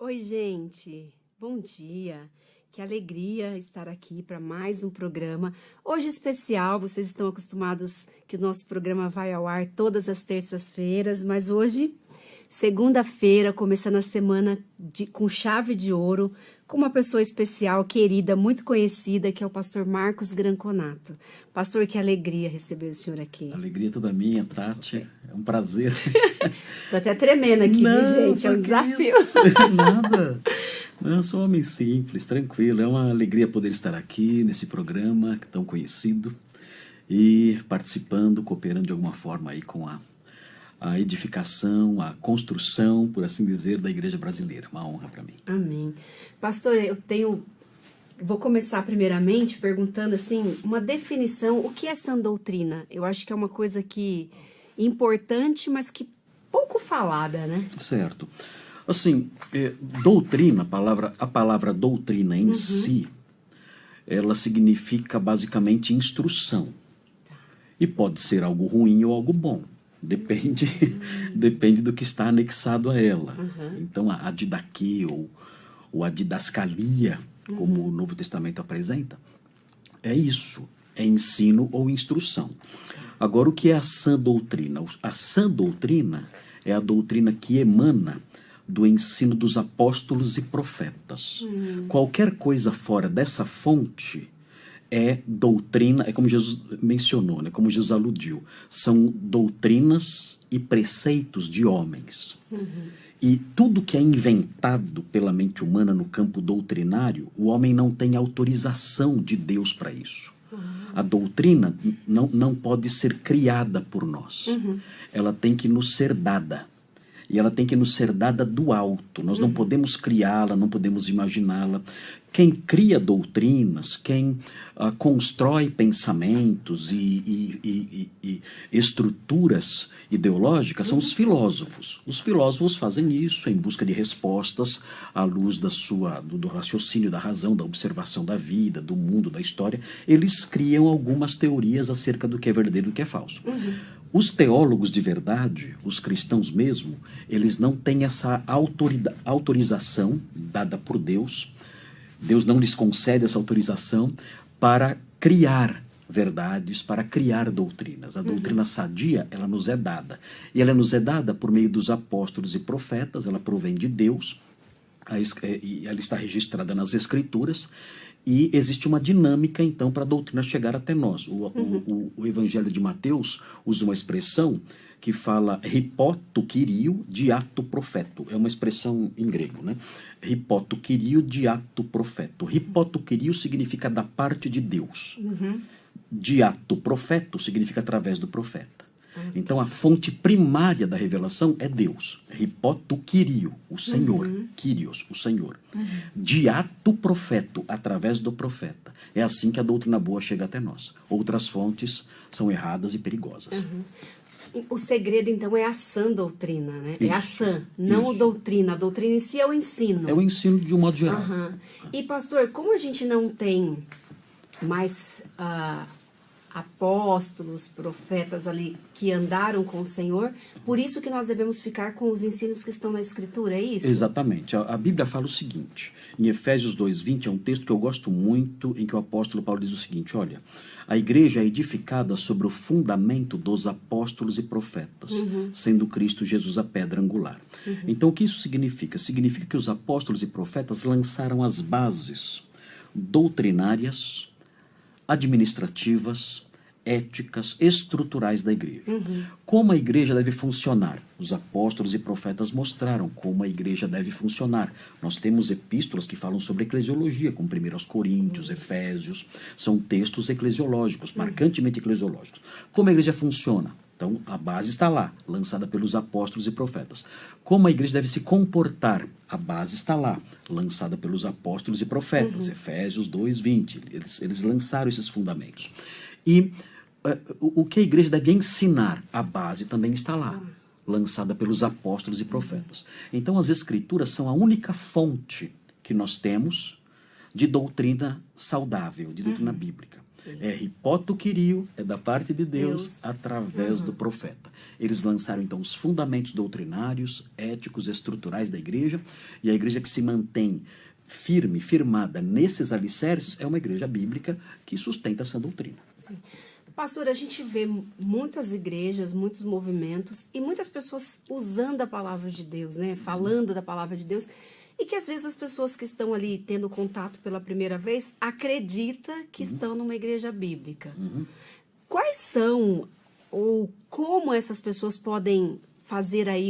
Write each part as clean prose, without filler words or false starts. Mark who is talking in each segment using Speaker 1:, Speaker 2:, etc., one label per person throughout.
Speaker 1: Oi, gente. Bom dia. Que alegria estar aqui para mais um programa. Hoje especial, vocês estão acostumados que o nosso programa vai ao ar todas as terças-feiras, mas hoje, segunda-feira, começando a semana com chave de ouro, com uma pessoa especial, querida, muito conhecida, que é o pastor Marcos Granconato. Pastor, que alegria receber o senhor aqui.
Speaker 2: Alegria toda minha, Tati. É um prazer.
Speaker 1: Tô até tremendo aqui,
Speaker 2: Não,
Speaker 1: viu, gente? É um desafio.
Speaker 2: Isso? Nada. Não, eu sou um homem simples, tranquilo. É uma alegria poder estar aqui nesse programa tão conhecido e participando, cooperando de alguma forma aí com a edificação, a construção, por assim dizer, da igreja brasileira. Uma honra para mim.
Speaker 1: Amém. Pastor, vou começar primeiramente perguntando assim, uma definição, o que é sã doutrina? Eu acho que é uma coisa que importante, mas que pouco falada, né?
Speaker 2: Certo. Assim, doutrina, a palavra doutrina em si, ela significa basicamente instrução. E pode ser algo ruim ou algo bom. Depende do que está anexado a ela. Então, a didaquê ou a didascalia, como o Novo Testamento apresenta, é isso. É ensino ou instrução. Agora, o que é a sã doutrina? A sã doutrina é a doutrina que emana do ensino dos apóstolos e profetas. Qualquer coisa fora dessa fonte é doutrina, é como Jesus mencionou, né, como Jesus aludiu, são doutrinas e preceitos de homens. E tudo que é inventado pela mente humana no campo doutrinário, o homem não tem autorização de Deus para isso. A doutrina não pode ser criada por nós. Ela tem que nos ser dada. E ela tem que nos ser dada do alto. Nós não podemos criá-la, não podemos imaginá-la. Quem cria doutrinas, quem constrói pensamentos e estruturas ideológicas são os filósofos. Os filósofos fazem isso em busca de respostas à luz do raciocínio, da razão, da observação da vida, do mundo, da história. Eles criam algumas teorias acerca do que é verdadeiro e do que é falso. Os teólogos de verdade, os cristãos mesmo, eles não têm essa autorização dada por Deus. Deus não lhes concede essa autorização para criar verdades, para criar doutrinas. A doutrina sadia, ela nos é dada. E ela nos é dada por meio dos apóstolos e profetas, ela provém de Deus, e ela está registrada nas Escrituras. E existe uma dinâmica, então, para a doutrina chegar até nós. O Evangelho de Mateus usa uma expressão que fala hipoto kirio diato profeto. É uma expressão em grego, né? Hipoto kirio diato profeto. Hipoto kirio significa da parte de Deus. Diato profeto significa através do profeta. Então, a fonte primária da revelação é Deus. Hipoto Kyrio, o Senhor. Kyrios, o Senhor. Diato profeto, através do profeta. É assim que a doutrina boa chega até nós. Outras fontes são erradas e perigosas.
Speaker 1: O segredo, então, é a sã doutrina, né?
Speaker 2: Isso,
Speaker 1: é a sã, não a doutrina. A doutrina em si é o ensino.
Speaker 2: É o ensino de um modo geral.
Speaker 1: E, pastor, como a gente não tem mais apóstolos, profetas ali que andaram com o Senhor, por isso que nós devemos ficar com os ensinos que estão na Escritura, é isso?
Speaker 2: Exatamente. A Bíblia fala o seguinte, em Efésios 2:20, é um texto que eu gosto muito, em que o apóstolo Paulo diz o seguinte, olha, a igreja é edificada sobre o fundamento dos apóstolos e profetas, sendo Cristo Jesus a pedra angular. Então, o que isso significa? Significa que os apóstolos e profetas lançaram as bases doutrinárias, administrativas, éticas, estruturais da igreja. Como a igreja deve funcionar? Os apóstolos e profetas mostraram como a igreja deve funcionar. Nós temos epístolas que falam sobre eclesiologia, como 1 Coríntios, Efésios, são textos eclesiológicos, marcantemente eclesiológicos. Como a igreja funciona? Então, a base está lá, lançada pelos apóstolos e profetas. Como a igreja deve se comportar? A base está lá, lançada pelos apóstolos e profetas. Efésios 2:20. Eles lançaram esses fundamentos. E o que a igreja deve ensinar? A base também está lá, lançada pelos apóstolos e profetas. Então, as Escrituras são a única fonte que nós temos de doutrina saudável, de doutrina bíblica.
Speaker 1: Sim.
Speaker 2: É hipoto Kyrio, é da parte de Deus. Através do profeta. Eles lançaram, então, os fundamentos doutrinários, éticos, estruturais da igreja, e a igreja que se mantém firme, firmada nesses alicerces, é uma igreja bíblica que sustenta essa doutrina.
Speaker 1: Sim. Pastor, a gente vê muitas igrejas, muitos movimentos e muitas pessoas usando a palavra de Deus, né? Falando da palavra de Deus, e que às vezes as pessoas que estão ali tendo contato pela primeira vez acreditam que estão numa igreja bíblica. Quais são, ou como essas pessoas podem fazer aí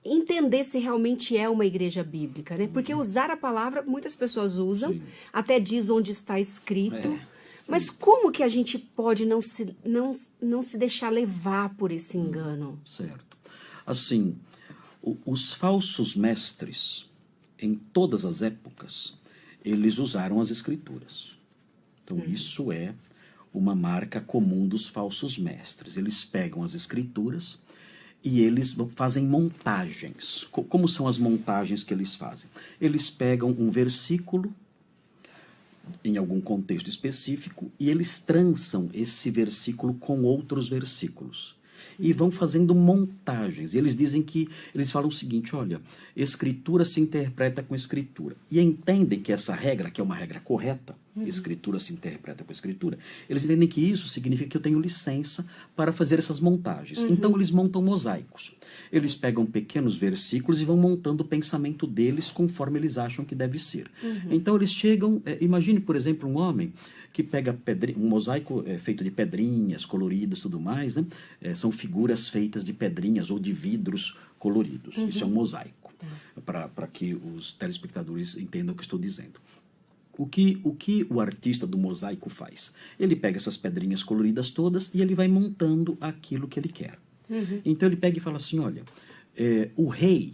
Speaker 1: entender se realmente é uma igreja bíblica, né? Porque usar a palavra, muitas pessoas usam,
Speaker 2: Sim.
Speaker 1: até diz onde está escrito, mas como que a gente pode não se deixar levar por esse engano?
Speaker 2: Certo. Assim, os falsos mestres, em todas as épocas, eles usaram as escrituras. Então, isso é uma marca comum dos falsos mestres. Eles pegam as escrituras e eles fazem montagens. Como são as montagens que eles fazem? Eles pegam um versículo em algum contexto específico e eles trançam esse versículo com outros versículos. E vão fazendo montagens. Eles dizem que, eles falam o seguinte, olha, escritura se interpreta com escritura. E entendem que essa regra, que é uma regra correta, escritura se interpreta com escritura, eles entendem que isso significa que eu tenho licença para fazer essas montagens. Então eles montam mosaicos. Eles pegam pequenos versículos e vão montando o pensamento deles conforme eles acham que deve ser. Então eles chegam, imagine, por exemplo, um homem que pega um mosaico feito de pedrinhas coloridas e tudo mais, né? São figuras feitas de pedrinhas ou de vidros coloridos. Isso é um mosaico, para que os telespectadores entendam o que estou dizendo. O que o artista do mosaico faz? Ele pega essas pedrinhas coloridas todas e ele vai montando aquilo que ele quer. Então ele pega e fala assim, olha, o rei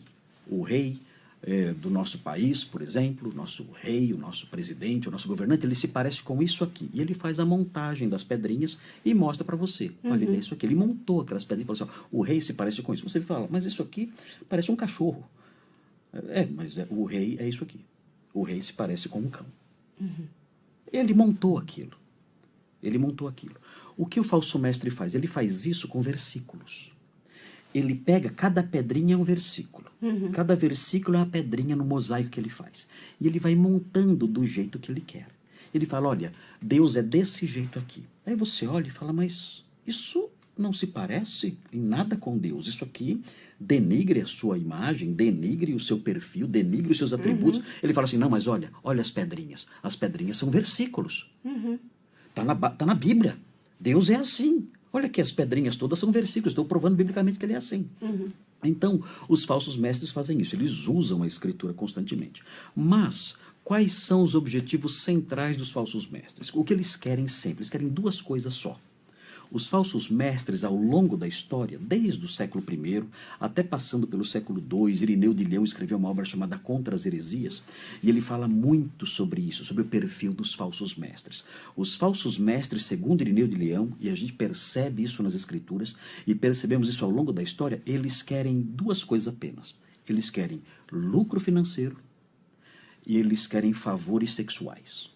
Speaker 2: do nosso país, por exemplo, o nosso rei, o nosso presidente, o nosso governante, ele se parece com isso aqui. E ele faz a montagem das pedrinhas e mostra para você. Olha, é isso aqui. Ele montou aquelas pedrinhas e falou assim, ó, o rei se parece com isso. Você fala, mas isso aqui parece um cachorro. Mas o rei é isso aqui. O rei se parece com um cão. Ele montou aquilo. O que o falso mestre faz? Ele faz isso com versículos. Ele pega, cada pedrinha é um versículo. Cada versículo é uma pedrinha no mosaico que ele faz. E ele vai montando do jeito que ele quer. Ele fala, olha, Deus é desse jeito aqui. Aí você olha e fala, mas isso não se parece em nada com Deus. Isso aqui denigre a sua imagem, denigre o seu perfil, denigre os seus atributos. Ele fala assim, não, mas olha as pedrinhas. As pedrinhas são versículos. Tá na Bíblia. Deus é assim. Olha que as pedrinhas todas são versículos. Estou provando biblicamente que ele é assim. Então, os falsos mestres fazem isso. Eles usam a escritura constantemente. Mas, quais são os objetivos centrais dos falsos mestres? O que eles querem sempre? Eles querem duas coisas só. Os falsos mestres, ao longo da história, desde o século I até passando pelo século II, Irineu de Leão escreveu uma obra chamada Contra as Heresias, e ele fala muito sobre isso, sobre o perfil dos falsos mestres. Os falsos mestres, segundo Irineu de Leão, e a gente percebe isso nas escrituras, e percebemos isso ao longo da história, eles querem duas coisas apenas. Eles querem lucro financeiro e eles querem favores sexuais.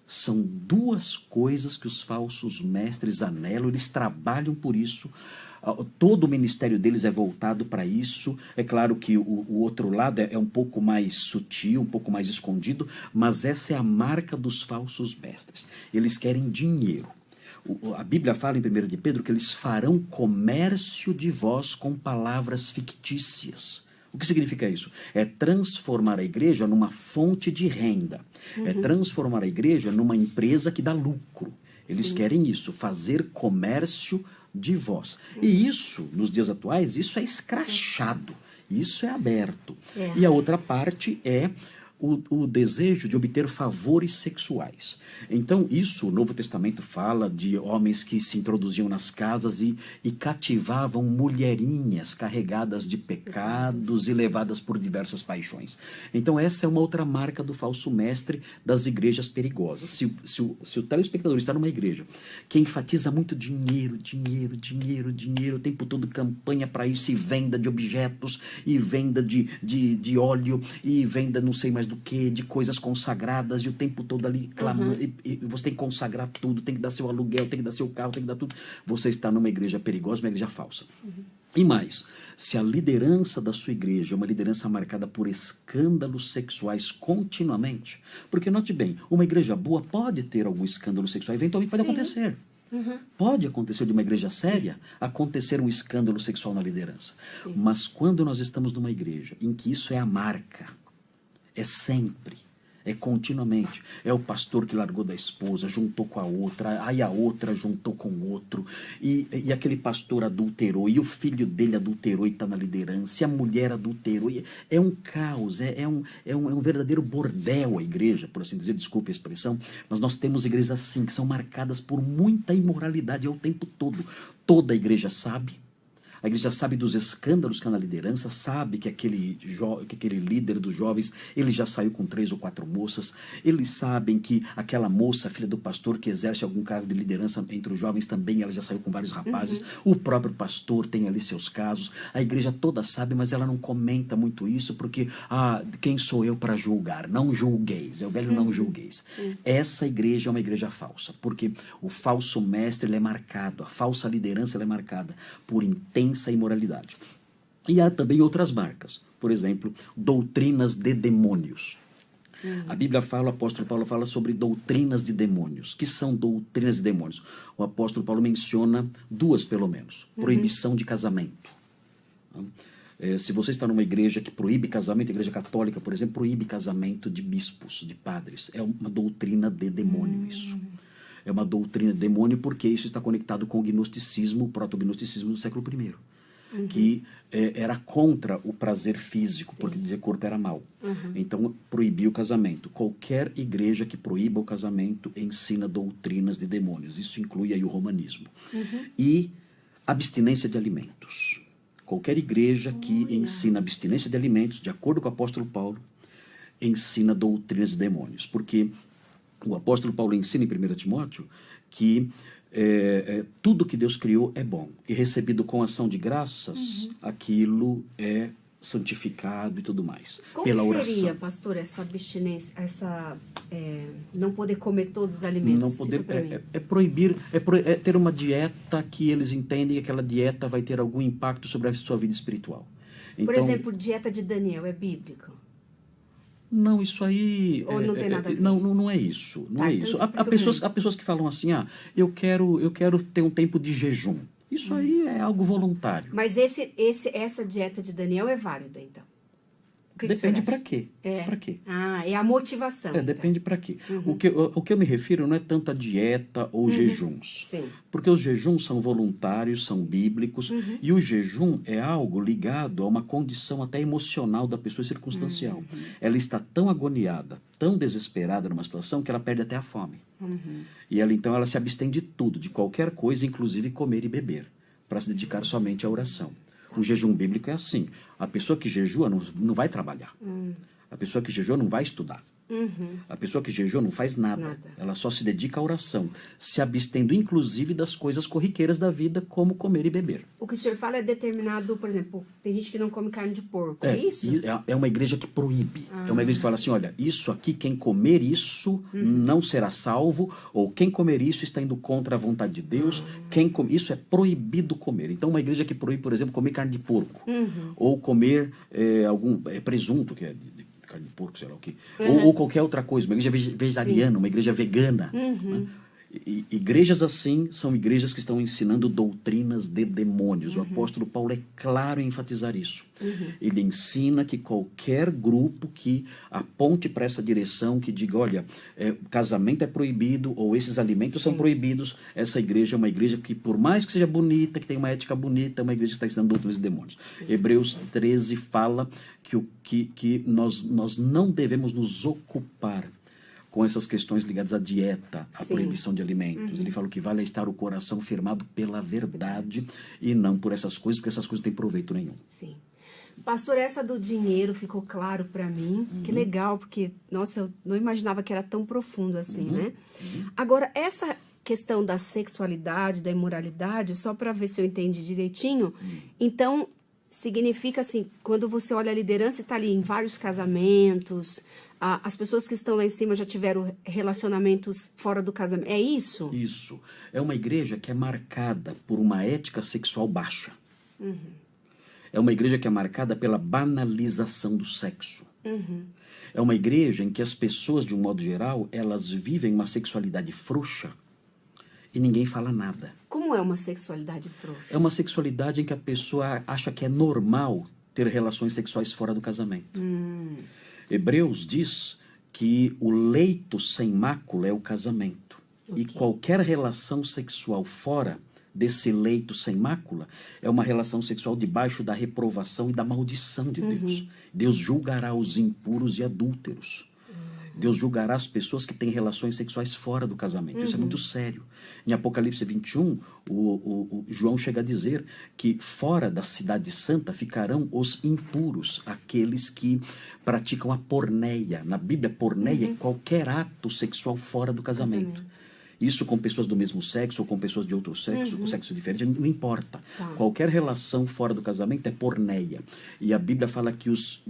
Speaker 2: São duas coisas que os falsos mestres anelam, eles trabalham por isso. Todo o ministério deles é voltado para isso. É claro que o outro lado é um pouco mais sutil, um pouco mais escondido, mas essa é a marca dos falsos mestres. Eles querem dinheiro. A Bíblia fala em 1 de Pedro que eles farão comércio de vós com palavras fictícias. O que significa isso? É transformar a igreja numa fonte de renda. É transformar a igreja numa empresa que dá lucro. Eles querem isso, fazer comércio de vós. E isso, nos dias atuais, isso é escrachado. Isso é aberto. E a outra parte é o desejo de obter favores sexuais. Então, isso, o Novo Testamento fala de homens que se introduziam nas casas e cativavam mulherinhas carregadas de pecados e levadas por diversas paixões. Então, essa é uma outra marca do falso mestre das igrejas perigosas. Se o telespectador está numa igreja que enfatiza muito dinheiro, o tempo todo campanha para isso, e venda de objetos, e venda de óleo, e venda não sei mais mais do que, de coisas consagradas, e o tempo todo ali clamando, e você tem que consagrar tudo, tem que dar seu aluguel, tem que dar seu carro, tem que dar tudo. Você está numa igreja perigosa, uma igreja falsa. E mais, se a liderança da sua igreja é uma liderança marcada por escândalos sexuais continuamente, porque note bem, uma igreja boa pode ter algum escândalo sexual, eventualmente pode acontecer. Pode acontecer de uma igreja séria, acontecer um escândalo sexual na liderança.
Speaker 1: Sim.
Speaker 2: Mas quando nós estamos numa igreja em que isso é a marca, é sempre, é continuamente, é o pastor que largou da esposa, juntou com a outra, aí a outra juntou com o outro, e aquele pastor adulterou, e o filho dele adulterou e está na liderança, e a mulher adulterou, e é um caos, é um verdadeiro bordel a igreja, por assim dizer, desculpe a expressão, mas nós temos igrejas assim, que são marcadas por muita imoralidade ao tempo todo. Toda a igreja sabe. A igreja sabe dos escândalos que há na liderança, sabe que aquele líder dos jovens, ele já saiu com 3 ou 4 moças. Eles sabem que aquela moça, filha do pastor, que exerce algum cargo de liderança entre os jovens também, ela já saiu com vários rapazes. O próprio pastor tem ali seus casos. A igreja toda sabe, mas ela não comenta muito isso, porque, quem sou eu para julgar? Não julgueis. É o velho não julgueis. Essa igreja é uma igreja falsa, porque o falso mestre ele é marcado, a falsa liderança ela é marcada por intensa imoralidade. E há também outras marcas. Por exemplo, doutrinas de demônios. A Bíblia fala, o apóstolo Paulo fala sobre doutrinas de demônios. Que são doutrinas de demônios? O apóstolo Paulo menciona 2, pelo menos. Proibição de casamento. Se você está numa igreja que proíbe casamento, a igreja católica, por exemplo, proíbe casamento de bispos, de padres. É uma doutrina de demônio isso. É uma doutrina de demônio porque isso está conectado com o gnosticismo, o proto-gnosticismo do século I, que era contra o prazer físico, porque dizer corpo era mal. Então, proibiu o casamento. Qualquer igreja que proíba o casamento ensina doutrinas de demônios. Isso inclui aí o romanismo. E abstinência de alimentos. Qualquer igreja que ensina abstinência de alimentos, de acordo com o apóstolo Paulo, ensina doutrinas de demônios. Porque o apóstolo Paulo ensina em 1 Timóteo que tudo que Deus criou é bom. E recebido com ação de graças, aquilo é santificado e tudo mais.
Speaker 1: Como
Speaker 2: pela oração.
Speaker 1: seria, pastor, essa abstinência, não poder comer todos os alimentos?
Speaker 2: Não poder, proibir, ter uma dieta que eles entendem que aquela dieta vai ter algum impacto sobre a sua vida espiritual. Então,
Speaker 1: por exemplo, dieta de Daniel é bíblico?
Speaker 2: Não, isso aí...
Speaker 1: Ou não tem nada a ver?
Speaker 2: Não é isso. Não é
Speaker 1: então
Speaker 2: isso. Há pessoas que falam assim, eu quero ter um tempo de jejum. Isso aí é algo voluntário.
Speaker 1: Mas essa dieta de Daniel é válida, então?
Speaker 2: Depende para quê?
Speaker 1: Para quê? É a motivação.
Speaker 2: Depende para quê. O que eu me refiro não é tanto a dieta ou jejuns.
Speaker 1: Sim.
Speaker 2: Porque os jejuns são voluntários, são bíblicos, e o jejum é algo ligado a uma condição até emocional da pessoa circunstancial. Ela está tão agoniada, tão desesperada numa situação que ela perde até a fome. E então ela se abstém de tudo, de qualquer coisa, inclusive comer e beber, para se dedicar somente à oração. O jejum bíblico é assim. A pessoa que jejua não vai trabalhar. A pessoa que jejua não vai estudar. A pessoa que jejua não faz nada. Ela só se dedica à oração, se abstendo inclusive das coisas corriqueiras da vida, como comer e beber.
Speaker 1: O que o senhor fala é determinado, por exemplo, tem gente que não come carne de porco, é isso?
Speaker 2: É uma igreja que proíbe. É uma igreja que fala assim, olha, isso aqui, quem comer isso não será salvo, ou quem comer isso está indo contra a vontade de Deus, isso é proibido comer. Então, uma igreja que proíbe, por exemplo, comer carne de porco, ou comer algum presunto, que é carne de porco, sei lá o quê. Ou qualquer outra coisa, uma igreja vegetariana, uma igreja vegana. Né? Igrejas assim são igrejas que estão ensinando doutrinas de demônios. O apóstolo Paulo é claro em enfatizar isso. Ele ensina que qualquer grupo que aponte para essa direção, que diga, olha, casamento é proibido, ou esses alimentos são proibidos, essa igreja é uma igreja que, por mais que seja bonita, que tenha uma ética bonita, é uma igreja que está ensinando doutrinas de demônios. Hebreus 13 fala que nós não devemos nos ocupar com essas questões ligadas à dieta, à proibição de alimentos. Ele fala que vale estar o coração firmado pela verdade e não por essas coisas, porque essas coisas não têm proveito nenhum.
Speaker 1: Sim. Pastor, essa do dinheiro ficou claro para mim. Que legal, porque, nossa, eu não imaginava que era tão profundo assim, né? Agora, essa questão da sexualidade, da imoralidade, só para ver se eu entendi direitinho, então... significa assim, quando você olha a liderança e está ali em vários casamentos, as pessoas que estão lá em cima já tiveram relacionamentos fora do casamento. É isso?
Speaker 2: Isso. É uma igreja que é marcada por uma ética sexual baixa. É uma igreja que é marcada pela banalização do sexo. É uma igreja em que as pessoas, de um modo geral, elas vivem uma sexualidade frouxa e ninguém fala nada.
Speaker 1: Como é uma sexualidade frouxa?
Speaker 2: É uma sexualidade em que a pessoa acha que é normal ter relações sexuais fora do casamento. Hebreus diz que o leito sem mácula é o casamento.
Speaker 1: Ok.
Speaker 2: E qualquer relação sexual fora desse leito sem mácula é uma relação sexual debaixo da reprovação e da maldição de Deus. Deus julgará os impuros e adúlteros. Deus julgará as pessoas que têm relações sexuais fora do casamento. Isso é muito sério. Em Apocalipse 21, o João chega a dizer que fora da cidade santa ficarão os impuros, aqueles que praticam a porneia. Na Bíblia, porneia é qualquer ato sexual fora do casamento. Isso com pessoas do mesmo sexo ou com pessoas de outro sexo, com sexo diferente, não importa.
Speaker 1: Tá.
Speaker 2: Qualquer relação fora do casamento é porneia. E a Bíblia fala que os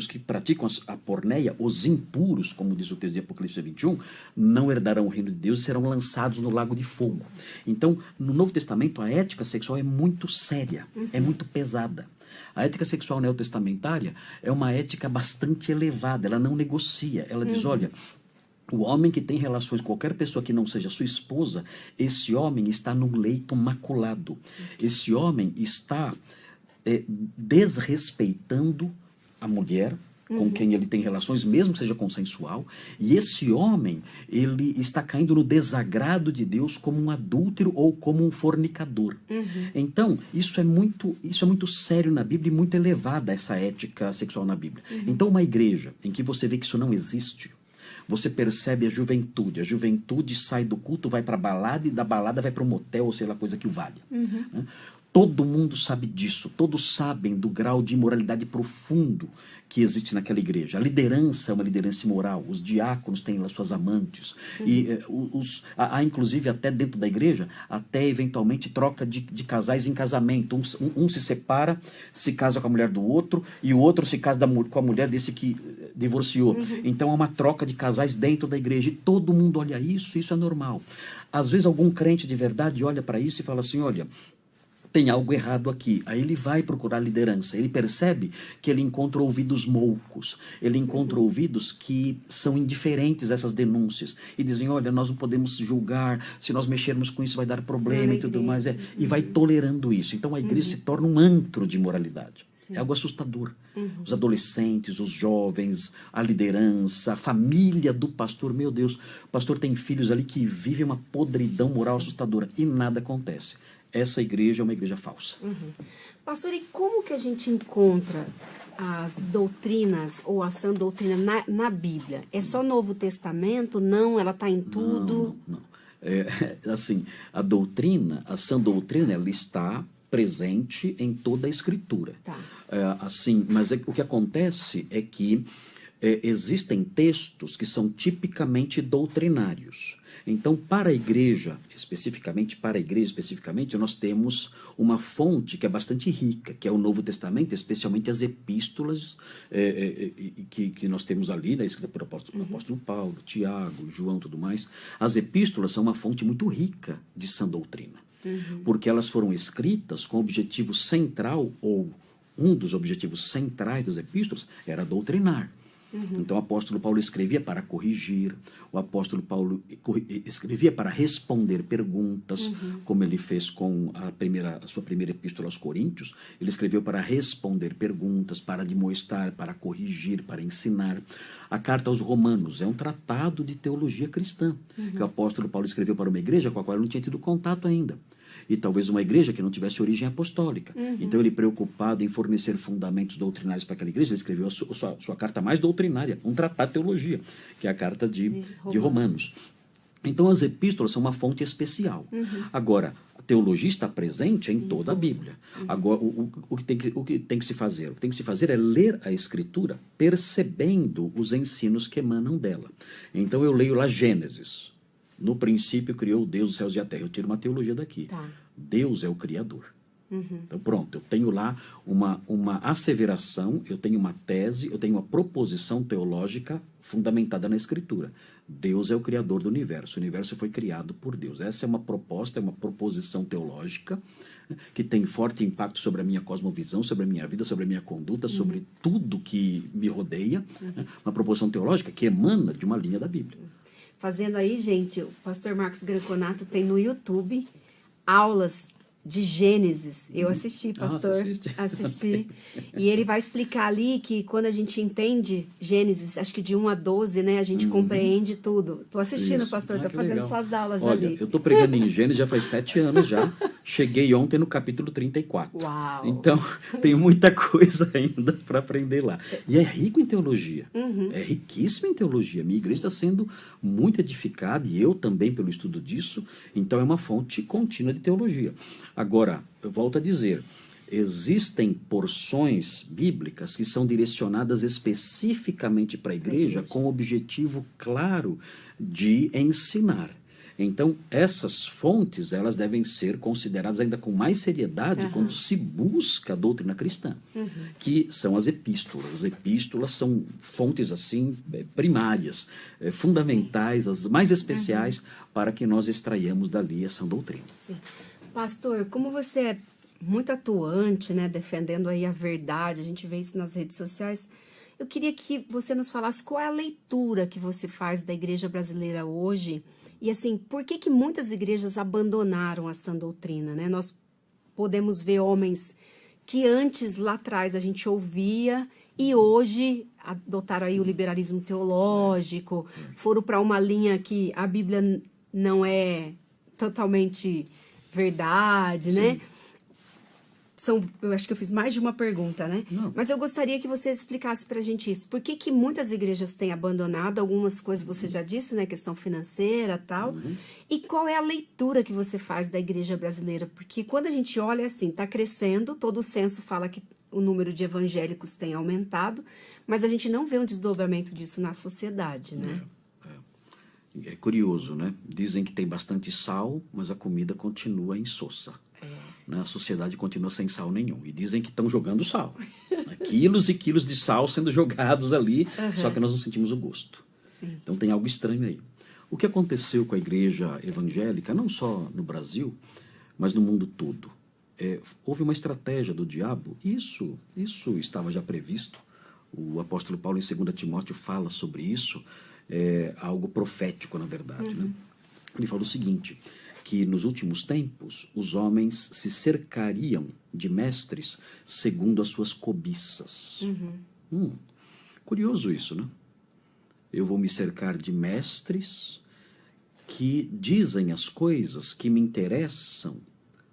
Speaker 2: que praticam a porneia, os impuros, como diz o texto de Apocalipse 21, não herdarão o reino de Deus e serão lançados no lago de fogo. Então, no Novo Testamento, a ética sexual é muito séria, é muito pesada. A ética sexual neotestamentária é uma ética bastante elevada, ela não negocia. Ela diz, olha, o homem que tem relações com qualquer pessoa que não seja sua esposa, esse homem está num leito maculado. Esse homem está desrespeitando a mulher com quem ele tem relações, mesmo que seja consensual. E esse homem, ele está caindo no desagrado de Deus como um adúltero ou como um fornicador. Então, isso é muito sério na Bíblia e muito elevada essa ética sexual na Bíblia. Então, uma igreja em que você vê que isso não existe, você percebe a juventude sai do culto, vai para a balada e da balada vai para um motel ou sei lá, coisa que o valha. Né? Todo mundo sabe disso, todos sabem do grau de imoralidade profundo que existe naquela igreja. A liderança é uma liderança imoral, os diáconos têm lá suas amantes, e há inclusive até dentro da igreja, até eventualmente troca de casais em casamento. Um se separa, se casa com a mulher do outro, e o outro se casa com a mulher desse que divorciou. Então há uma troca de casais dentro da igreja, e todo mundo olha isso é normal. Às vezes algum crente de verdade olha para isso e fala assim, olha, tem algo errado aqui. Aí ele vai procurar liderança. Ele percebe que ele encontra ouvidos moucos. Ele encontra ouvidos que são indiferentes a essas denúncias. E dizem, olha, nós não podemos julgar. Se nós mexermos com isso vai dar problema e tudo mais. E vai tolerando isso. Então a igreja se torna um antro de imoralidade. É algo assustador. Os adolescentes, os jovens, a liderança, a família do pastor. Meu Deus, o pastor tem filhos ali que vivem uma podridão moral assustadora. E nada acontece. Essa igreja é uma igreja falsa.
Speaker 1: Pastor, e como que a gente encontra as doutrinas ou a sã doutrina na Bíblia? É só Novo Testamento? Não, ela está em tudo?
Speaker 2: Não. Assim, a sã doutrina, ela está presente em toda a Escritura.
Speaker 1: Tá.
Speaker 2: Mas o que acontece é que existem textos que são tipicamente doutrinários. Então, para a igreja, especificamente, nós temos uma fonte que é bastante rica, que é o Novo Testamento, especialmente as epístolas que nós temos ali, né, escrita por apóstolo Paulo, Tiago, João e tudo mais. As epístolas são uma fonte muito rica de sã doutrina, porque elas foram escritas com o objetivo central, ou um dos objetivos centrais das epístolas, era doutrinar. Então o apóstolo Paulo escrevia para corrigir, o apóstolo Paulo escrevia para responder perguntas, como ele fez com a sua primeira epístola aos Coríntios. Ele escreveu para responder perguntas, para demonstrar, para corrigir, para ensinar. A carta aos Romanos é um tratado de teologia cristã, que o apóstolo Paulo escreveu para uma igreja com a qual ele não tinha tido contato ainda. E talvez uma igreja que não tivesse origem apostólica. Então, ele, preocupado em fornecer fundamentos doutrinários para aquela igreja, ele escreveu a sua carta mais doutrinária, um tratado de teologia, que é a carta de Romanos. Então, as epístolas são uma fonte especial. Agora, a teologia está presente em toda a Bíblia. Agora, o que tem que se fazer? O que tem que se fazer é ler a Escritura, percebendo os ensinos que emanam dela. Então, eu leio lá Gênesis. No princípio criou Deus os céus e a terra. Eu tiro uma teologia daqui.
Speaker 1: Tá.
Speaker 2: Deus é o Criador. Então, pronto, eu tenho lá uma asseveração, eu tenho uma tese, eu tenho uma proposição teológica fundamentada na Escritura. Deus é o criador do universo. O universo foi criado por Deus. Essa é uma proposta, é uma proposição teológica que tem forte impacto sobre a minha cosmovisão, sobre a minha vida, sobre a minha conduta, sobre tudo que me rodeia. Uma proposição teológica que emana de uma linha da Bíblia.
Speaker 1: Fazendo aí, gente, o pastor Marcos Greconato tem no YouTube aulas de Gênesis. Eu assisti, pastor. Assisti. E ele vai explicar ali que quando a gente entende Gênesis, acho que de 1 a 12, né? A gente compreende tudo. Tô assistindo,
Speaker 2: Isso.
Speaker 1: pastor. Tô fazendo
Speaker 2: Legal.
Speaker 1: suas aulas
Speaker 2: Olha,
Speaker 1: ali.
Speaker 2: eu tô pregando em Gênesis já faz 7 anos já. Cheguei ontem no capítulo 34.
Speaker 1: Uau!
Speaker 2: Então, tem muita coisa ainda para aprender lá. E é rico em teologia. É riquíssimo em teologia. Minha igreja está sendo muito edificada, e eu também pelo estudo disso. Então, é uma fonte contínua de teologia. Agora, eu volto a dizer, existem porções bíblicas que são direcionadas especificamente para a igreja com o objetivo claro de ensinar. Então, essas fontes, elas devem ser consideradas ainda com mais seriedade quando se busca a doutrina cristã, que são as epístolas. As epístolas são fontes, assim, primárias, fundamentais, as mais especiais para que nós extraiamos dali essa doutrina.
Speaker 1: Sim. Pastor, como você é muito atuante, né, defendendo aí a verdade, a gente vê isso nas redes sociais, eu queria que você nos falasse qual é a leitura que você faz da igreja brasileira hoje e, assim, por que muitas igrejas abandonaram a sã doutrina, né? Nós podemos ver homens que antes, lá atrás, a gente ouvia e hoje adotaram aí o liberalismo teológico, foram para uma linha que a Bíblia não é totalmente verdade, né? Eu acho que eu fiz mais de uma pergunta, né?
Speaker 2: Não.
Speaker 1: Mas eu gostaria que você explicasse pra gente isso. Por que muitas igrejas têm abandonado? Algumas coisas você já disse, né? Questão financeira e tal. E qual é a leitura que você faz da igreja brasileira? Porque quando a gente olha assim, tá crescendo, todo o censo fala que o número de evangélicos tem aumentado, mas a gente não vê um desdobramento disso na sociedade, né?
Speaker 2: É curioso, né? Dizem que tem bastante sal, mas a comida continua insossa. Né? A sociedade continua sem sal nenhum. E dizem que estão jogando sal. Né? Quilos e quilos de sal sendo jogados ali, só que nós não sentimos o gosto.
Speaker 1: Sim.
Speaker 2: Então tem algo estranho aí. O que aconteceu com a igreja evangélica, não só no Brasil, mas no mundo todo? Houve uma estratégia do diabo, isso estava já previsto. O apóstolo Paulo, em 2 Timóteo, fala sobre isso, algo profético, na verdade. Né? Ele fala o seguinte, que nos últimos tempos os homens se cercariam de mestres segundo as suas cobiças. Curioso isso, né? Eu vou me cercar de mestres que dizem as coisas que me interessam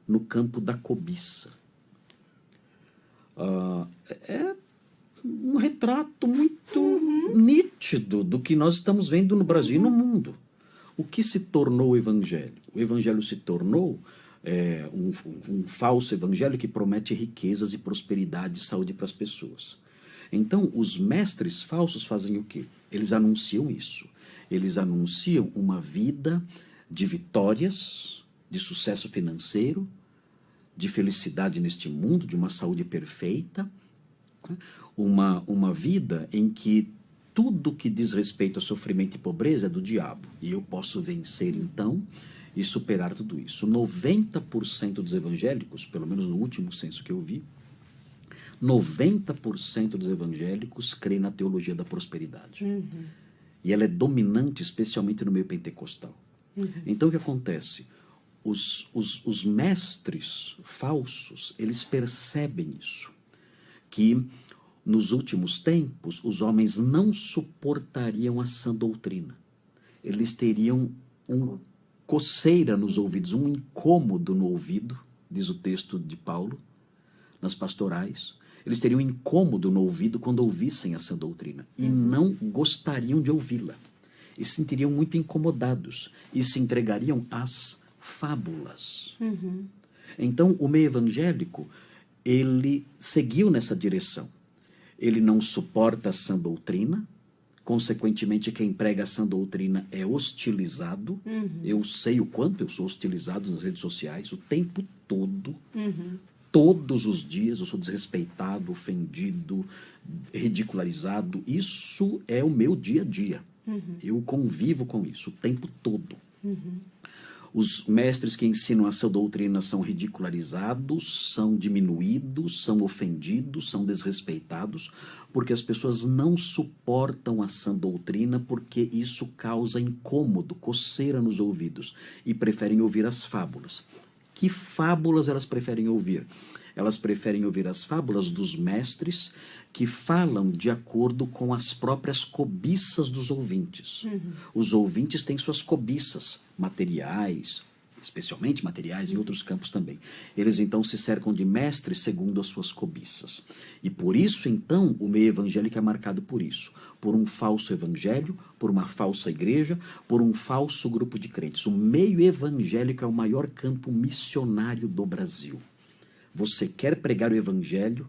Speaker 2: no campo da cobiça. É um retrato muito nítido do que nós estamos vendo no Brasil e no mundo. O que se tornou o evangelho? O evangelho se tornou um falso evangelho que promete riquezas e prosperidade e saúde para as pessoas. Então, os mestres falsos fazem o quê? Eles anunciam isso. Eles anunciam uma vida de vitórias, de sucesso financeiro, de felicidade neste mundo, de uma saúde perfeita, uma vida em que tudo que diz respeito a sofrimento e pobreza é do diabo. E eu posso vencer, então, e superar tudo isso. 90% dos evangélicos, pelo menos no último censo que eu vi, 90% dos evangélicos creem na teologia da prosperidade. E ela é dominante, especialmente no meio pentecostal. Então, o que acontece? Os mestres falsos, eles percebem isso, que nos últimos tempos, os homens não suportariam a sã doutrina. Eles teriam coceira nos ouvidos, um incômodo no ouvido, diz o texto de Paulo, nas pastorais. Eles teriam incômodo no ouvido quando ouvissem a sã doutrina e não gostariam de ouvi-la. E se sentiriam muito incomodados e se entregariam às fábulas. Então, o meio evangélico, ele seguiu nessa direção. Ele não suporta a sã doutrina, consequentemente, quem prega a sã doutrina é hostilizado. Eu sei o quanto eu sou hostilizado nas redes sociais, o tempo todo. Todos os dias eu sou desrespeitado, ofendido, ridicularizado. Isso é o meu dia a dia. Eu convivo com isso o tempo todo. Os mestres que ensinam a sua doutrina são ridicularizados, são diminuídos, são ofendidos, são desrespeitados, porque as pessoas não suportam a sã doutrina, porque isso causa incômodo, coceira nos ouvidos, e preferem ouvir as fábulas. Que fábulas elas preferem ouvir? Elas preferem ouvir as fábulas dos mestres que falam de acordo com as próprias cobiças dos ouvintes. Os ouvintes têm suas cobiças materiais, especialmente materiais, em outros campos também. Eles então se cercam de mestres segundo as suas cobiças. E por isso, então, o meio evangélico é marcado por isso. Por um falso evangelho, por uma falsa igreja, por um falso grupo de crentes. O meio evangélico é o maior campo missionário do Brasil. Você quer pregar o evangelho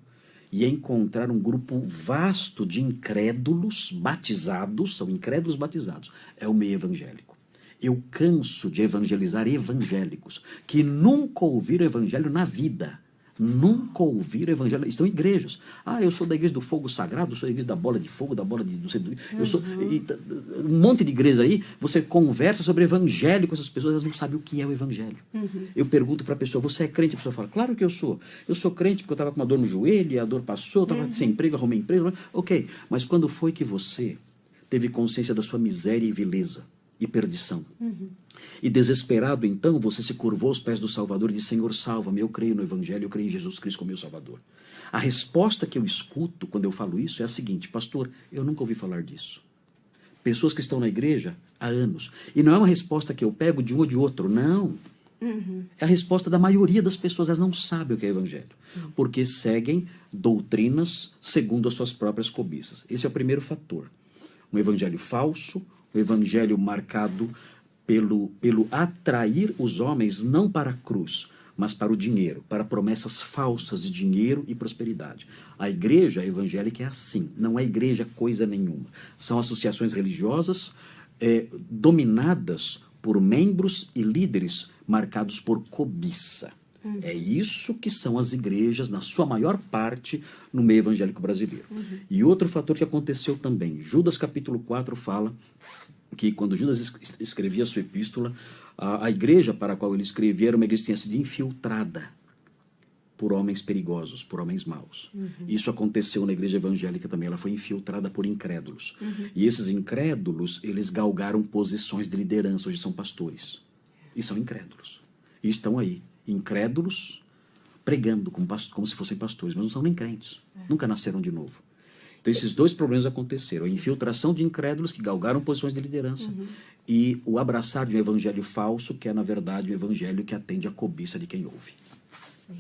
Speaker 2: e encontrar um grupo vasto de incrédulos batizados, são incrédulos batizados, é o meio evangélico. Eu canso de evangelizar evangélicos que nunca ouviram o evangelho na vida. Nunca ouviram o evangelho. Estão em igrejas. Eu sou da igreja do fogo sagrado, eu sou da igreja da bola de fogo, da bola de... Eu sou, um monte de igreja aí, você conversa sobre evangelho com essas pessoas, elas não sabem o que é o evangelho. Eu pergunto para a pessoa, você é crente? A pessoa fala, claro que eu sou. Eu sou crente porque eu estava com uma dor no joelho, e a dor passou, eu estava sem emprego, arrumei emprego. Ok, mas quando foi que você teve consciência da sua miséria e vileza e perdição? E desesperado, então, você se curvou aos pés do Salvador e disse, Senhor, salva-me, eu creio no Evangelho, eu creio em Jesus Cristo como meu Salvador. A resposta que eu escuto quando eu falo isso é a seguinte, pastor, eu nunca ouvi falar disso. Pessoas que estão na igreja há anos. E não é uma resposta que eu pego de um ou de outro, não. É a resposta da maioria das pessoas, elas não sabem o que é Evangelho. Sim. Porque seguem doutrinas segundo as suas próprias cobiças. Esse é o primeiro fator. Um evangelho falso, um evangelho marcado pelo atrair os homens não para a cruz, mas para o dinheiro, para promessas falsas de dinheiro e prosperidade. A igreja evangélica é assim, não é igreja coisa nenhuma. São associações religiosas dominadas por membros e líderes marcados por cobiça. É isso que são as igrejas, na sua maior parte, no meio evangélico brasileiro. E outro fator que aconteceu também, Judas capítulo 4 fala que quando Judas escrevia a sua epístola, a igreja para a qual ele escrevia era uma igreja que tinha sido infiltrada por homens perigosos, por homens maus. Isso aconteceu na igreja evangélica também, ela foi infiltrada por incrédulos. E esses incrédulos, eles galgaram posições de liderança, hoje são pastores. E são incrédulos. E estão aí, incrédulos, pregando como se fossem pastores, mas não são nem crentes, nunca nasceram de novo. Então, esses dois problemas aconteceram. A infiltração de incrédulos que galgaram posições de liderança e o abraçar de um evangelho falso, que é, na verdade, um evangelho que atende à cobiça de quem ouve.
Speaker 1: Sim.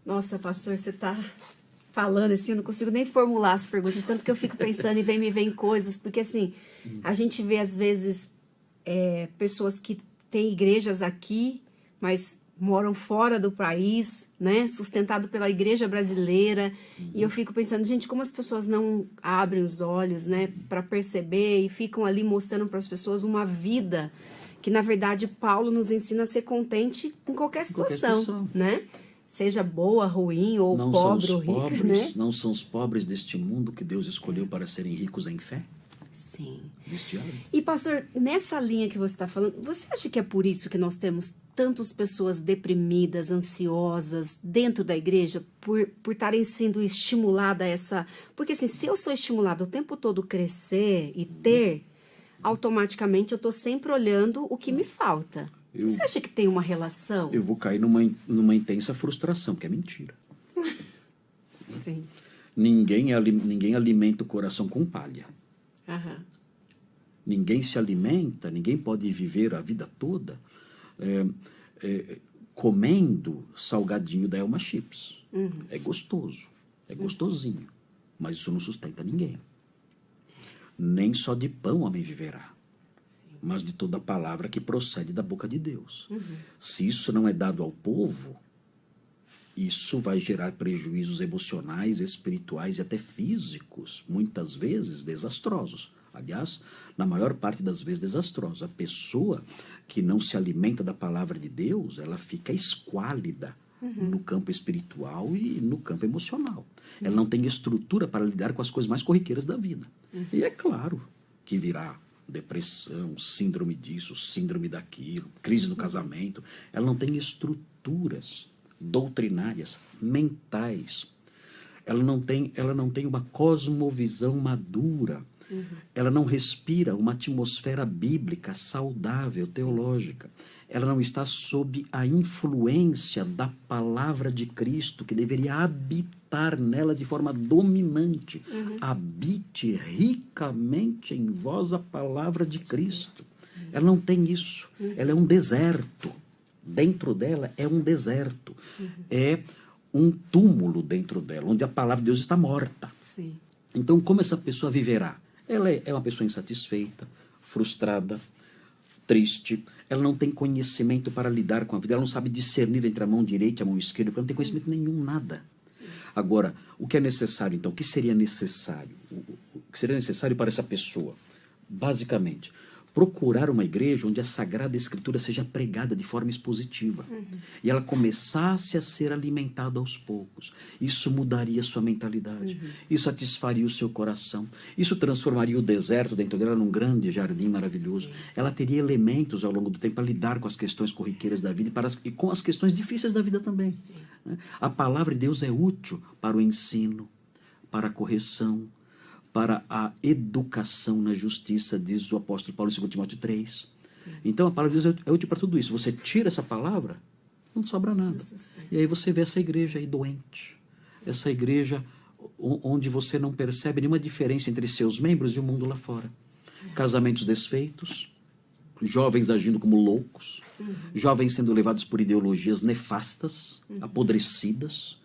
Speaker 1: Nossa, pastor, você está falando assim, eu não consigo nem formular as perguntas, tanto que eu fico pensando e me vem coisas, porque assim, a gente vê às vezes pessoas que têm igrejas aqui, mas moram fora do país, né, sustentado pela igreja brasileira, e eu fico pensando, gente, como as pessoas não abrem os olhos, né, para perceber e ficam ali mostrando para as pessoas uma vida que, na verdade, Paulo nos ensina a ser contente em qualquer situação, né, seja boa, ruim, ou
Speaker 2: não
Speaker 1: pobre ou rica,
Speaker 2: pobres,
Speaker 1: né?
Speaker 2: Não são os pobres deste mundo que Deus escolheu para serem ricos em fé?
Speaker 1: Sim.
Speaker 2: Deste
Speaker 1: E, pastor, nessa linha que você está falando, você acha que é por isso que nós temos tantas pessoas deprimidas, ansiosas dentro da igreja, por estarem sendo estimuladas a essa... Porque, assim, se eu sou estimulada o tempo todo crescer e ter, automaticamente eu estou sempre olhando o que me falta. Você acha que tem uma relação?
Speaker 2: Eu vou cair numa intensa frustração, porque é mentira.
Speaker 1: Sim.
Speaker 2: Ninguém alimenta o coração com palha. Ninguém se alimenta, ninguém pode viver a vida toda comendo salgadinho da Elma Chips. É gostoso, é gostosinho, mas isso não sustenta ninguém. Nem só de pão o homem viverá, mas de toda palavra que procede da boca de Deus. Se isso não é dado ao povo, isso vai gerar prejuízos emocionais, espirituais e até físicos, muitas vezes desastrosos. Aliás, na maior parte das vezes desastrosos. A pessoa que não se alimenta da palavra de Deus, ela fica esquálida, no campo espiritual e no campo emocional. Ela não tem estrutura para lidar com as coisas mais corriqueiras da vida. E é claro que virá depressão, síndrome disso, síndrome daquilo, crise no casamento. Ela não tem estruturas doutrinárias, mentais. Ela não tem uma cosmovisão madura. Ela não respira uma atmosfera bíblica, saudável, teológica. Ela não está sob a influência da palavra de Cristo, que deveria habitar nela de forma dominante. Habite ricamente em vós a palavra de Cristo. Ela não tem isso. Ela é um deserto. Dentro dela é um deserto. É um túmulo dentro dela, onde a palavra de Deus está morta.
Speaker 1: Sim.
Speaker 2: Então, como essa pessoa viverá? Ela é uma pessoa insatisfeita, frustrada, triste. Ela não tem conhecimento para lidar com a vida. Ela não sabe discernir entre a mão direita e a mão esquerda, porque ela não tem conhecimento nenhum, nada. Agora, o que é necessário, então? O que seria necessário? O que seria necessário para essa pessoa? Basicamente, procurar uma igreja onde a Sagrada Escritura seja pregada de forma expositiva. E ela começasse a ser alimentada aos poucos. Isso mudaria sua mentalidade. Isso satisfaria o seu coração. Isso transformaria o deserto dentro dela num grande jardim maravilhoso. Ela teria elementos ao longo do tempo para lidar com as questões corriqueiras da vida e com as questões difíceis da vida também. Né? A palavra de Deus é útil para o ensino, para a correção, para a educação na justiça, diz o apóstolo Paulo em 2 Timóteo 3. Sim. Então, a palavra de Deus é útil para tudo isso. Você tira essa palavra, não sobra nada. E aí você vê essa igreja aí doente. Sim. Essa igreja onde você não percebe nenhuma diferença entre seus membros e o mundo lá fora. Casamentos desfeitos, jovens agindo como loucos, jovens sendo levados por ideologias nefastas, apodrecidas,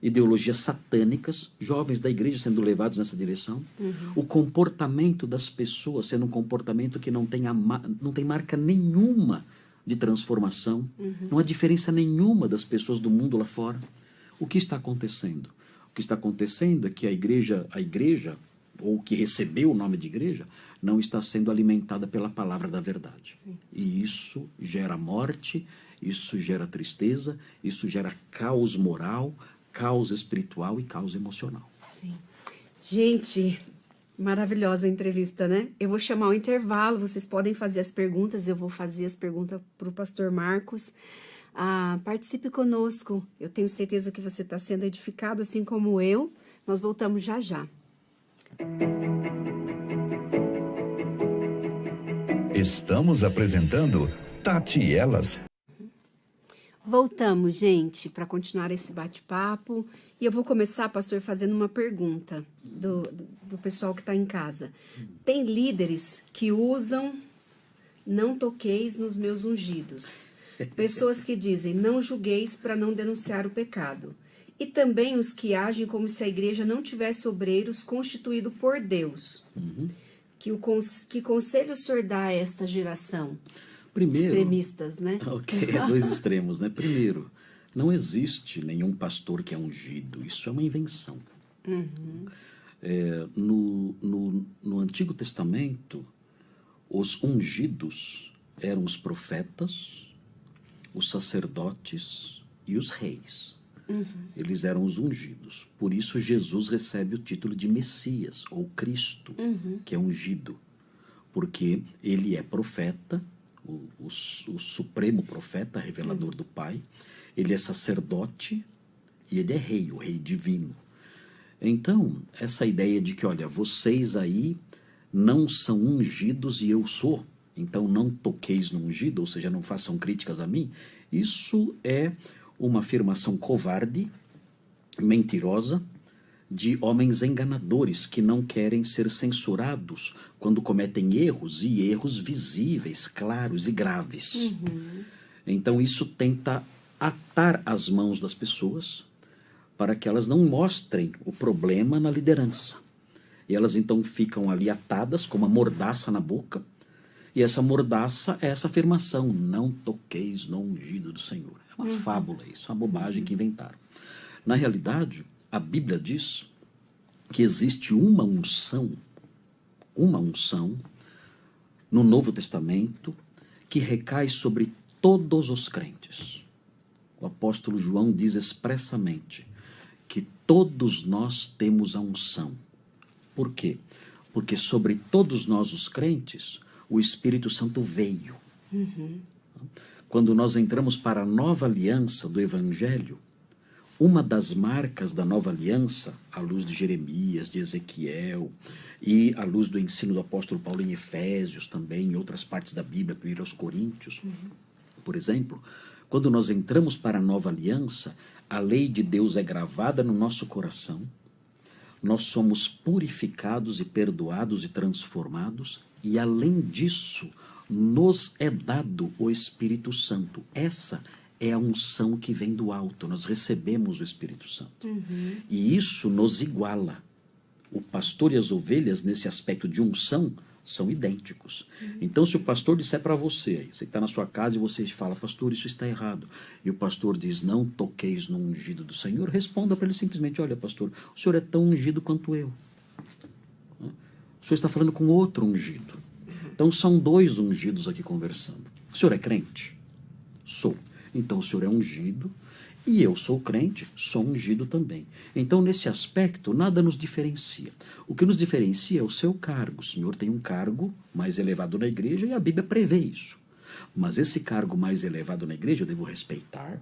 Speaker 2: ideologias satânicas, jovens da igreja sendo levados nessa direção. O comportamento das pessoas sendo um comportamento que não tem marca nenhuma de transformação, não há diferença nenhuma das pessoas do mundo lá fora. O que está acontecendo? O que está acontecendo é que a igreja, ou que recebeu o nome de igreja, não está sendo alimentada pela palavra da verdade. Sim. E isso gera morte, isso gera tristeza, isso gera caos moral, caos espiritual e caos emocional.
Speaker 1: Sim. Gente, maravilhosa a entrevista, né? Eu vou chamar o intervalo, vocês podem fazer as perguntas, eu vou fazer as perguntas para o pastor Marcos. Participe conosco, eu tenho certeza que você está sendo edificado, assim como eu. Nós voltamos já já.
Speaker 3: Estamos apresentando Tati e Elas.
Speaker 1: Voltamos, gente, para continuar esse bate-papo. E eu vou começar, pastor, fazendo uma pergunta do pessoal que está em casa. Tem líderes que usam "não toqueis nos meus ungidos". Pessoas que dizem "não julgueis para não denunciar o pecado". E também os que agem como se a igreja não tivesse obreiros constituídos por Deus. Que conselho o senhor dá a esta geração?
Speaker 2: Primeiro,
Speaker 1: extremistas, né?
Speaker 2: Ok, dois extremos, né? Primeiro, não existe nenhum pastor que é ungido. Isso é uma invenção. No Antigo Testamento, os ungidos eram os profetas, os sacerdotes e os reis. Eles eram os ungidos. Por isso, Jesus recebe o título de Messias, ou Cristo, que é ungido. Porque ele é profeta, o supremo profeta, revelador do Pai. Ele é sacerdote e ele é rei, o rei divino. Então, essa ideia de que, olha, vocês aí não são ungidos e eu sou, então não toqueis no ungido, ou seja, não façam críticas a mim, isso é uma afirmação covarde, mentirosa, de homens enganadores que não querem ser censurados quando cometem erros, e erros visíveis, claros e graves. Então isso tenta atar as mãos das pessoas para que elas não mostrem o problema na liderança. E elas então ficam ali atadas com uma mordaça na boca, e essa mordaça é essa afirmação: não toqueis no ungido do Senhor. É uma fábula isso, uma bobagem que inventaram. Na realidade, a Bíblia diz que existe uma unção no Novo Testamento que recai sobre todos os crentes. o apóstolo João diz expressamente que todos nós temos a unção. Por quê? Porque sobre todos nós, os crentes, o Espírito Santo veio. Quando nós entramos para a nova aliança do Evangelho, uma das marcas da nova aliança, à luz de Jeremias, de Ezequiel, e à luz do ensino do apóstolo Paulo em Efésios também, em outras partes da Bíblia, por ir aos Coríntios, por exemplo, quando nós entramos para a nova aliança, a lei de Deus é gravada no nosso coração, nós somos purificados e perdoados e transformados, e além disso, nos é dado o Espírito Santo. Essa é a unção que vem do alto, nós recebemos o Espírito Santo. E isso nos iguala. O pastor e as ovelhas, nesse aspecto de unção, são idênticos. Então, se o pastor disser para você, você que está na sua casa e você fala, pastor, isso está errado, e o pastor diz, não toqueis no ungido do Senhor, responda para ele simplesmente, olha, pastor, o senhor é tão ungido quanto eu. O senhor está falando com outro ungido. Então, são dois ungidos aqui conversando. O senhor é crente? Sou. Então, o senhor é ungido e eu sou crente, sou ungido também. Então, nesse aspecto, nada nos diferencia. O que nos diferencia é o seu cargo. O senhor tem um cargo mais elevado na igreja e a Bíblia prevê isso. Mas esse cargo mais elevado na igreja eu devo respeitar,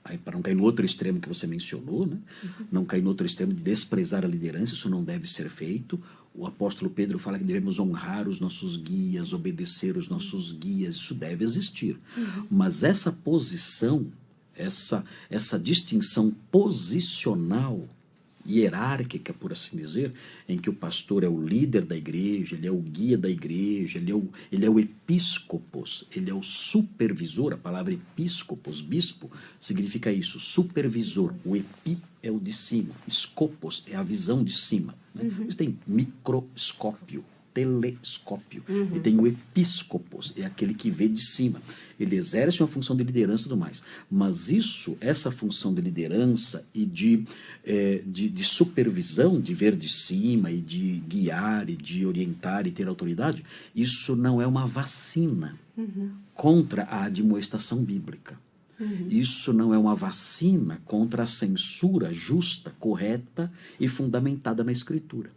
Speaker 2: aí, para não cair no outro extremo que você mencionou, né? Não cair no outro extremo de desprezar a liderança, isso não deve ser feito. O apóstolo Pedro fala que devemos honrar os nossos guias, obedecer os nossos guias, isso deve existir. Mas essa posição, essa distinção posicional, hierárquica, por assim dizer, em que o pastor é o líder da igreja, ele é o guia da igreja, ele é o episcopos, ele é o supervisor. A palavra episcopos, bispo, significa isso, supervisor. O epi é o de cima, escopos é a visão de cima. Né? Você tem microscópio, telescópio, e tem o episcopos, é aquele que vê de cima. Ele exerce uma função de liderança e tudo mais. Mas essa função de liderança e de supervisão, de ver de cima e de guiar e de orientar e ter autoridade, isso não é uma vacina contra a admoestação bíblica. Isso não é uma vacina contra a censura justa, correta e fundamentada na Escritura.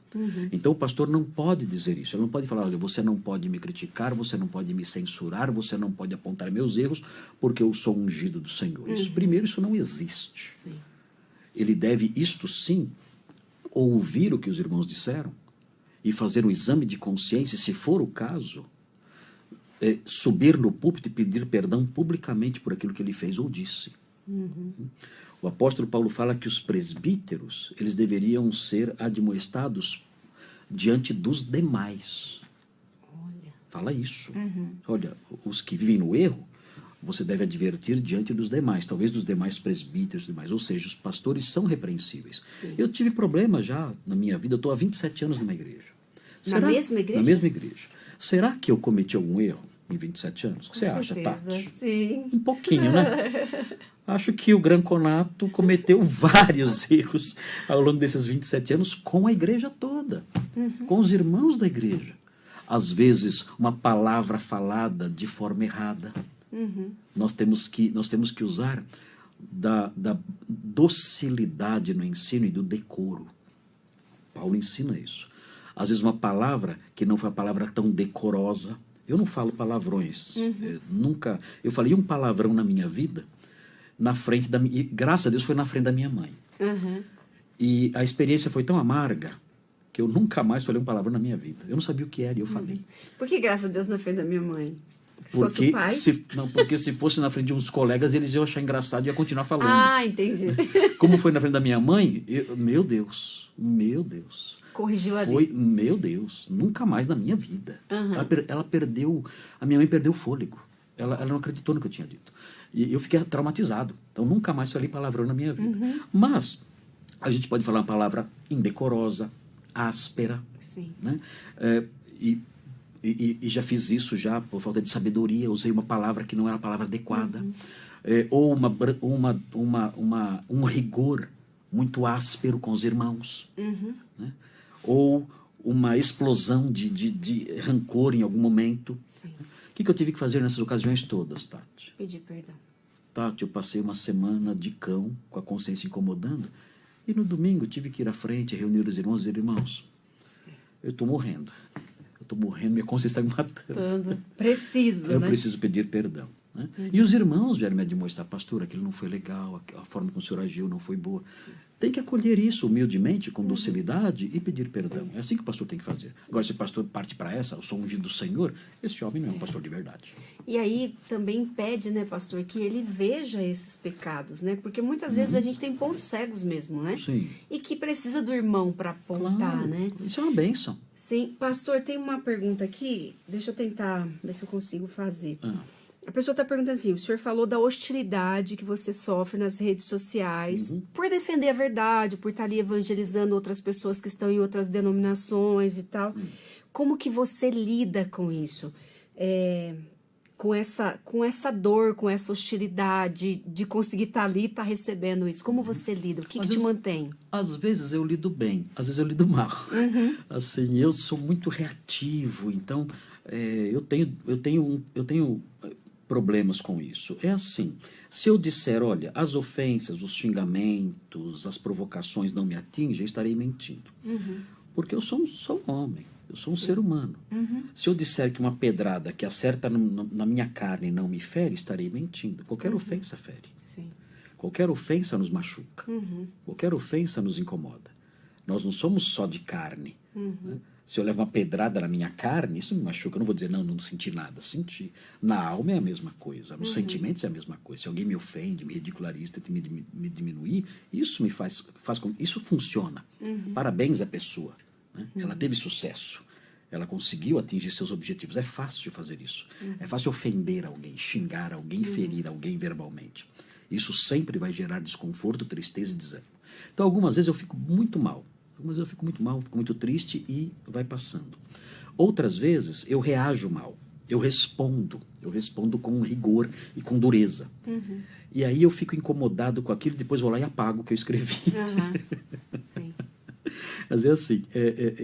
Speaker 2: Então o pastor não pode dizer isso. Ele não pode falar, olha, você não pode me criticar, você não pode me censurar, você não pode apontar meus erros, porque eu sou ungido do Senhor. Primeiro, isso não existe. Sim. Ele deve, isto sim, ouvir o que os irmãos disseram e fazer um exame de consciência, se for o caso, subir no púlpito e pedir perdão publicamente por aquilo que ele fez ou disse. O apóstolo Paulo fala que os presbíteros, eles deveriam ser admoestados diante dos demais. Fala isso. Olha, os que vivem no erro, você deve advertir diante dos demais, talvez dos demais presbíteros e demais. Ou seja, os pastores são repreensíveis. Sim. Eu tive problema já na minha vida, eu estou há 27 anos numa igreja.
Speaker 1: Na mesma igreja?
Speaker 2: Na mesma igreja. Será que eu cometi algum erro em 27 anos? O que você acha, Tati?
Speaker 1: Sim.
Speaker 2: Um pouquinho, né? Acho que o Granconato cometeu vários erros ao longo desses 27 anos com a igreja toda, com os irmãos da igreja. Às vezes, uma palavra falada de forma errada. Nós temos que usar da docilidade no ensino e do decoro. Paulo ensina isso. Às vezes uma palavra que não foi uma palavra tão decorosa. Eu não falo palavrões. Eu falei um palavrão na minha vida, na frente da minha... Graças a Deus foi na frente da minha mãe. E a experiência foi tão amarga que eu nunca mais falei um palavrão na minha vida. Eu não sabia o que era e eu falei.
Speaker 1: Por que graças a Deus na frente da minha mãe?
Speaker 2: Porque, porque se fosse na frente de uns colegas, eles iam achar engraçado e ia continuar falando.
Speaker 1: Ah, entendi.
Speaker 2: Como foi na frente da minha mãe, meu Deus.
Speaker 1: Corrigiu ali.
Speaker 2: Foi, meu Deus, nunca mais na minha vida. Ela perdeu, a minha mãe perdeu o fôlego. Ela não acreditou no que eu tinha dito. E eu fiquei traumatizado. Então, nunca mais falei palavrão na minha vida. Mas, a gente pode falar uma palavra indecorosa, áspera. Sim. Né? E já fiz isso já por falta de sabedoria. Usei uma palavra que não era a palavra adequada. Ou um rigor muito áspero com os irmãos. Né? Ou uma explosão de rancor em algum momento. Sim. O que eu tive que fazer nessas ocasiões todas, Tati?
Speaker 1: Pedir perdão.
Speaker 2: Tati, eu passei uma semana de cão, com a consciência incomodando, e no domingo tive que ir à frente, reunir os irmãos e dizer, irmãos, eu estou morrendo, minha consciência está me matando.
Speaker 1: Preciso,
Speaker 2: eu
Speaker 1: né?
Speaker 2: preciso pedir perdão. Né? E os irmãos vieram me demonstrar, pastor, aquilo não foi legal, a forma como o senhor agiu não foi boa. Tem que acolher isso humildemente, com docilidade e pedir perdão. É assim que o pastor tem que fazer. Agora, se o pastor parte para essa, eu sou ungido do Senhor, esse homem não é um pastor de verdade.
Speaker 1: E aí também pede, né, pastor, que ele veja esses pecados, né? Porque muitas vezes a gente tem pontos cegos mesmo, né?
Speaker 2: Sim.
Speaker 1: E que precisa do irmão para apontar,
Speaker 2: Claro,
Speaker 1: né?
Speaker 2: isso é uma bênção.
Speaker 1: Sim. Pastor, tem uma pergunta aqui, deixa eu tentar ver se eu consigo fazer. A pessoa está perguntando assim, o senhor falou da hostilidade que você sofre nas redes sociais por defender a verdade, por estar ali evangelizando outras pessoas que estão em outras denominações e tal. Como que você lida com isso? Com essa dor, com essa hostilidade de conseguir estar ali e estar recebendo isso. Como você lida? O que te mantém?
Speaker 2: Às vezes eu lido bem, às vezes eu lido mal. Assim, eu sou muito reativo, então eu tenho problemas com isso. É assim, se eu disser, olha, as ofensas, os xingamentos, as provocações não me atingem, eu estarei mentindo. Porque eu sou um homem, eu sou um ser humano. Se eu disser que uma pedrada que acerta na minha carne não me fere, estarei mentindo. Qualquer ofensa fere.
Speaker 1: Sim.
Speaker 2: Qualquer ofensa nos machuca. Qualquer ofensa nos incomoda. Nós não somos só de carne. Né? Se eu levo uma pedrada na minha carne, isso me machuca. Eu não vou dizer, não senti nada. Senti. Na alma é a mesma coisa. Nos sentimentos é a mesma coisa. Se alguém me ofende, me ridiculariza, tenta me diminuir, isso me faz com... Isso funciona. Parabéns à pessoa. Né? Ela teve sucesso. Ela conseguiu atingir seus objetivos. É fácil fazer isso. É fácil ofender alguém, xingar alguém, ferir alguém verbalmente. Isso sempre vai gerar desconforto, tristeza e desânimo. Então, algumas vezes eu fico muito mal. Fico muito triste e vai passando. Outras vezes eu reajo mal, eu respondo com rigor e com dureza. E aí eu fico incomodado com aquilo, depois vou lá e apago o que eu escrevi.
Speaker 1: Sim.
Speaker 2: Mas é assim,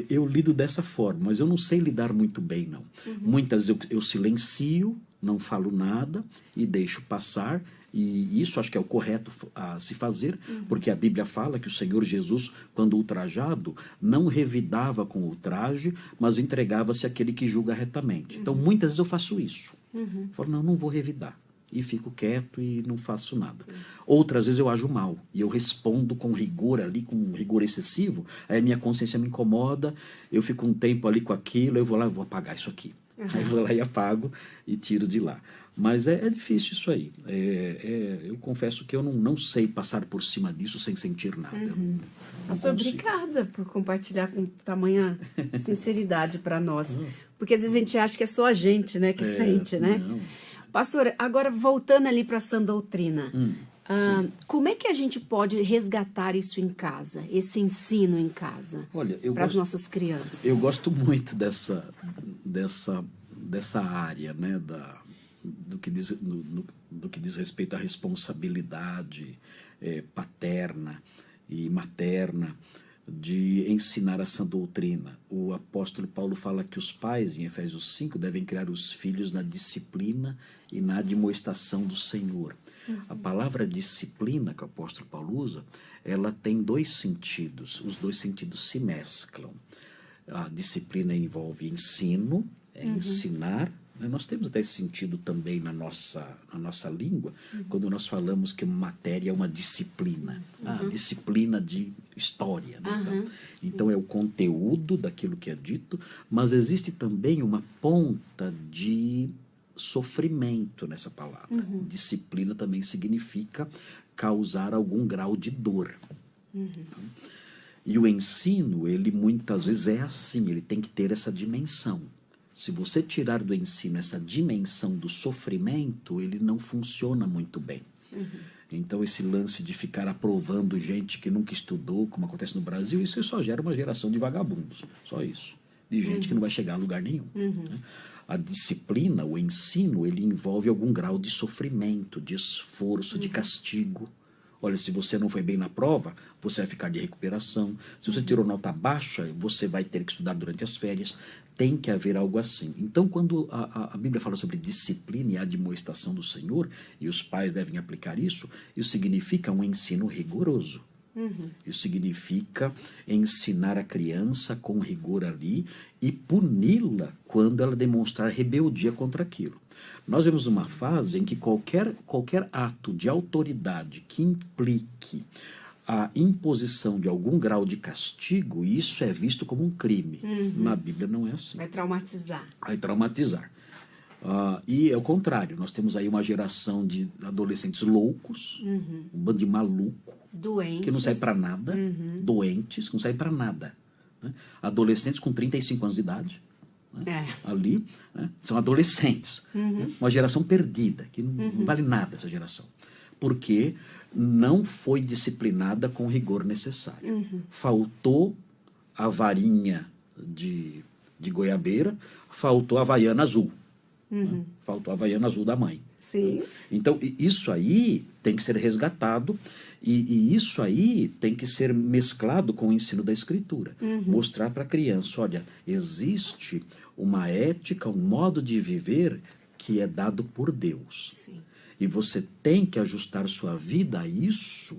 Speaker 2: eu lido dessa forma, mas eu não sei lidar muito bem, não. Muitas vezes eu silencio, não falo nada e deixo passar. E isso acho que é o correto a se fazer, porque a Bíblia fala que o Senhor Jesus, quando ultrajado, não revidava com ultraje, mas entregava-se àquele que julga retamente. Então, muitas vezes eu faço isso. Eu falo, não vou revidar. E fico quieto e não faço nada. Outras vezes eu ajo mal, e eu respondo com rigor ali, com um rigor excessivo, aí a minha consciência me incomoda, eu fico um tempo ali com aquilo, eu vou lá, eu vou apagar isso aqui. Aí eu vou lá e apago e tiro de lá. Mas é difícil isso aí. Eu confesso que eu não sei passar por cima disso sem sentir nada.
Speaker 1: Pastor, obrigada por compartilhar com tamanha sinceridade para nós. Porque às vezes a gente acha que é só a gente, né, que sente, né?
Speaker 2: Não.
Speaker 1: Pastor, agora voltando ali para a sã doutrina, como é que a gente pode resgatar isso em casa, esse ensino em casa, para as nossas crianças?
Speaker 2: Eu gosto muito dessa área, né, do que diz respeito à responsabilidade paterna e materna de ensinar a sã doutrina. O apóstolo Paulo fala que os pais, em Efésios 5, devem criar os filhos na disciplina e na admoestação do Senhor. A palavra disciplina que o apóstolo Paulo usa, ela tem dois sentidos. Os dois sentidos se mesclam. A disciplina envolve ensino, ensinar. Nós temos até esse sentido também na nossa língua, quando nós falamos que uma matéria é uma disciplina, a disciplina de história. Né? Então é o conteúdo daquilo que é dito, mas existe também uma ponta de sofrimento nessa palavra. Disciplina também significa causar algum grau de dor. E o ensino, ele muitas vezes é assim, ele tem que ter essa dimensão. Se você tirar do ensino essa dimensão do sofrimento, ele não funciona muito bem. Então, esse lance de ficar aprovando gente que nunca estudou, como acontece no Brasil, isso só gera uma geração de vagabundos. Só isso. De gente que não vai chegar a lugar nenhum. Né? A disciplina, o ensino, ele envolve algum grau de sofrimento, de esforço, de castigo. Olha, se você não foi bem na prova, você vai ficar de recuperação. Se você tirou nota baixa, você vai ter que estudar durante as férias. tem que haver algo assim. Então, quando a Bíblia fala sobre disciplina e admoestação do Senhor, e os pais devem aplicar isso significa um ensino rigoroso. Isso significa ensinar a criança com rigor ali e puni-la quando ela demonstrar rebeldia contra aquilo. Nós vemos uma fase em que qualquer ato de autoridade que implique a imposição de algum grau de castigo, isso é visto como um crime. Na Bíblia não é assim.
Speaker 1: Vai traumatizar.
Speaker 2: Vai traumatizar. E é o contrário, nós temos aí uma geração de adolescentes loucos, um bando de maluco,
Speaker 1: doentes,
Speaker 2: que não serve para nada, doentes, que não serve para nada. Né? Adolescentes com 35 anos de idade, né? Ali, né? São adolescentes. Né? Uma geração perdida, que não vale nada essa geração. Porque não foi disciplinada com o rigor necessário. Faltou a varinha de goiabeira, faltou a havaiana azul. Né? Faltou a havaiana azul da mãe.
Speaker 1: Sim.
Speaker 2: Então, isso aí tem que ser resgatado e isso aí tem que ser mesclado com o ensino da Escritura. Mostrar para a criança, olha, existe uma ética, um modo de viver que é dado por Deus.
Speaker 1: Sim.
Speaker 2: E você tem que ajustar sua vida a isso,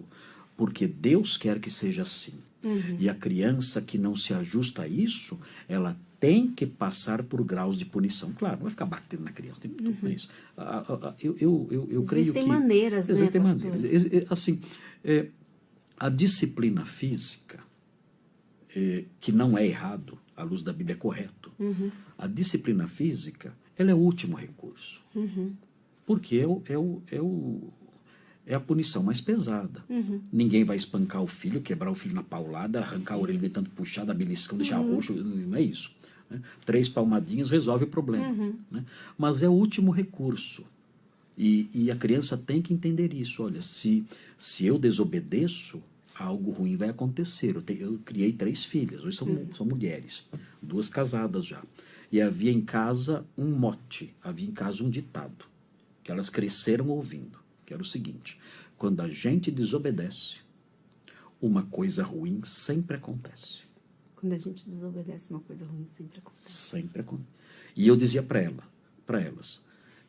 Speaker 2: porque Deus quer que seja assim. E a criança que não se ajusta a isso, ela tem que passar por graus de punição. Claro, não vai ficar batendo na criança, tem tudo isso. Eu creio que...
Speaker 1: Existem maneiras, né,
Speaker 2: Existem
Speaker 1: pastor?
Speaker 2: maneiras. Assim, a disciplina física, que não é errado, à luz da Bíblia é correto. A disciplina física, ela é o último recurso. Porque é a punição mais pesada. Ninguém vai espancar o filho, quebrar o filho na paulada, arrancar a orelha de tanto puxar, dar beliscão, deixar roxo, não é isso. Né? 3 palmadinhas resolve o problema. Né? Mas é o último recurso. E a criança tem que entender isso. Olha, se eu desobedeço, algo ruim vai acontecer. Eu criei 3 filhas, hoje são mulheres, 2 casadas já. E havia em casa um mote, havia em casa um ditado, que elas cresceram ouvindo, que era o seguinte: quando a gente desobedece, uma coisa ruim sempre acontece.
Speaker 1: Quando a gente desobedece, uma coisa ruim sempre acontece.
Speaker 2: Sempre acontece. E eu dizia para elas,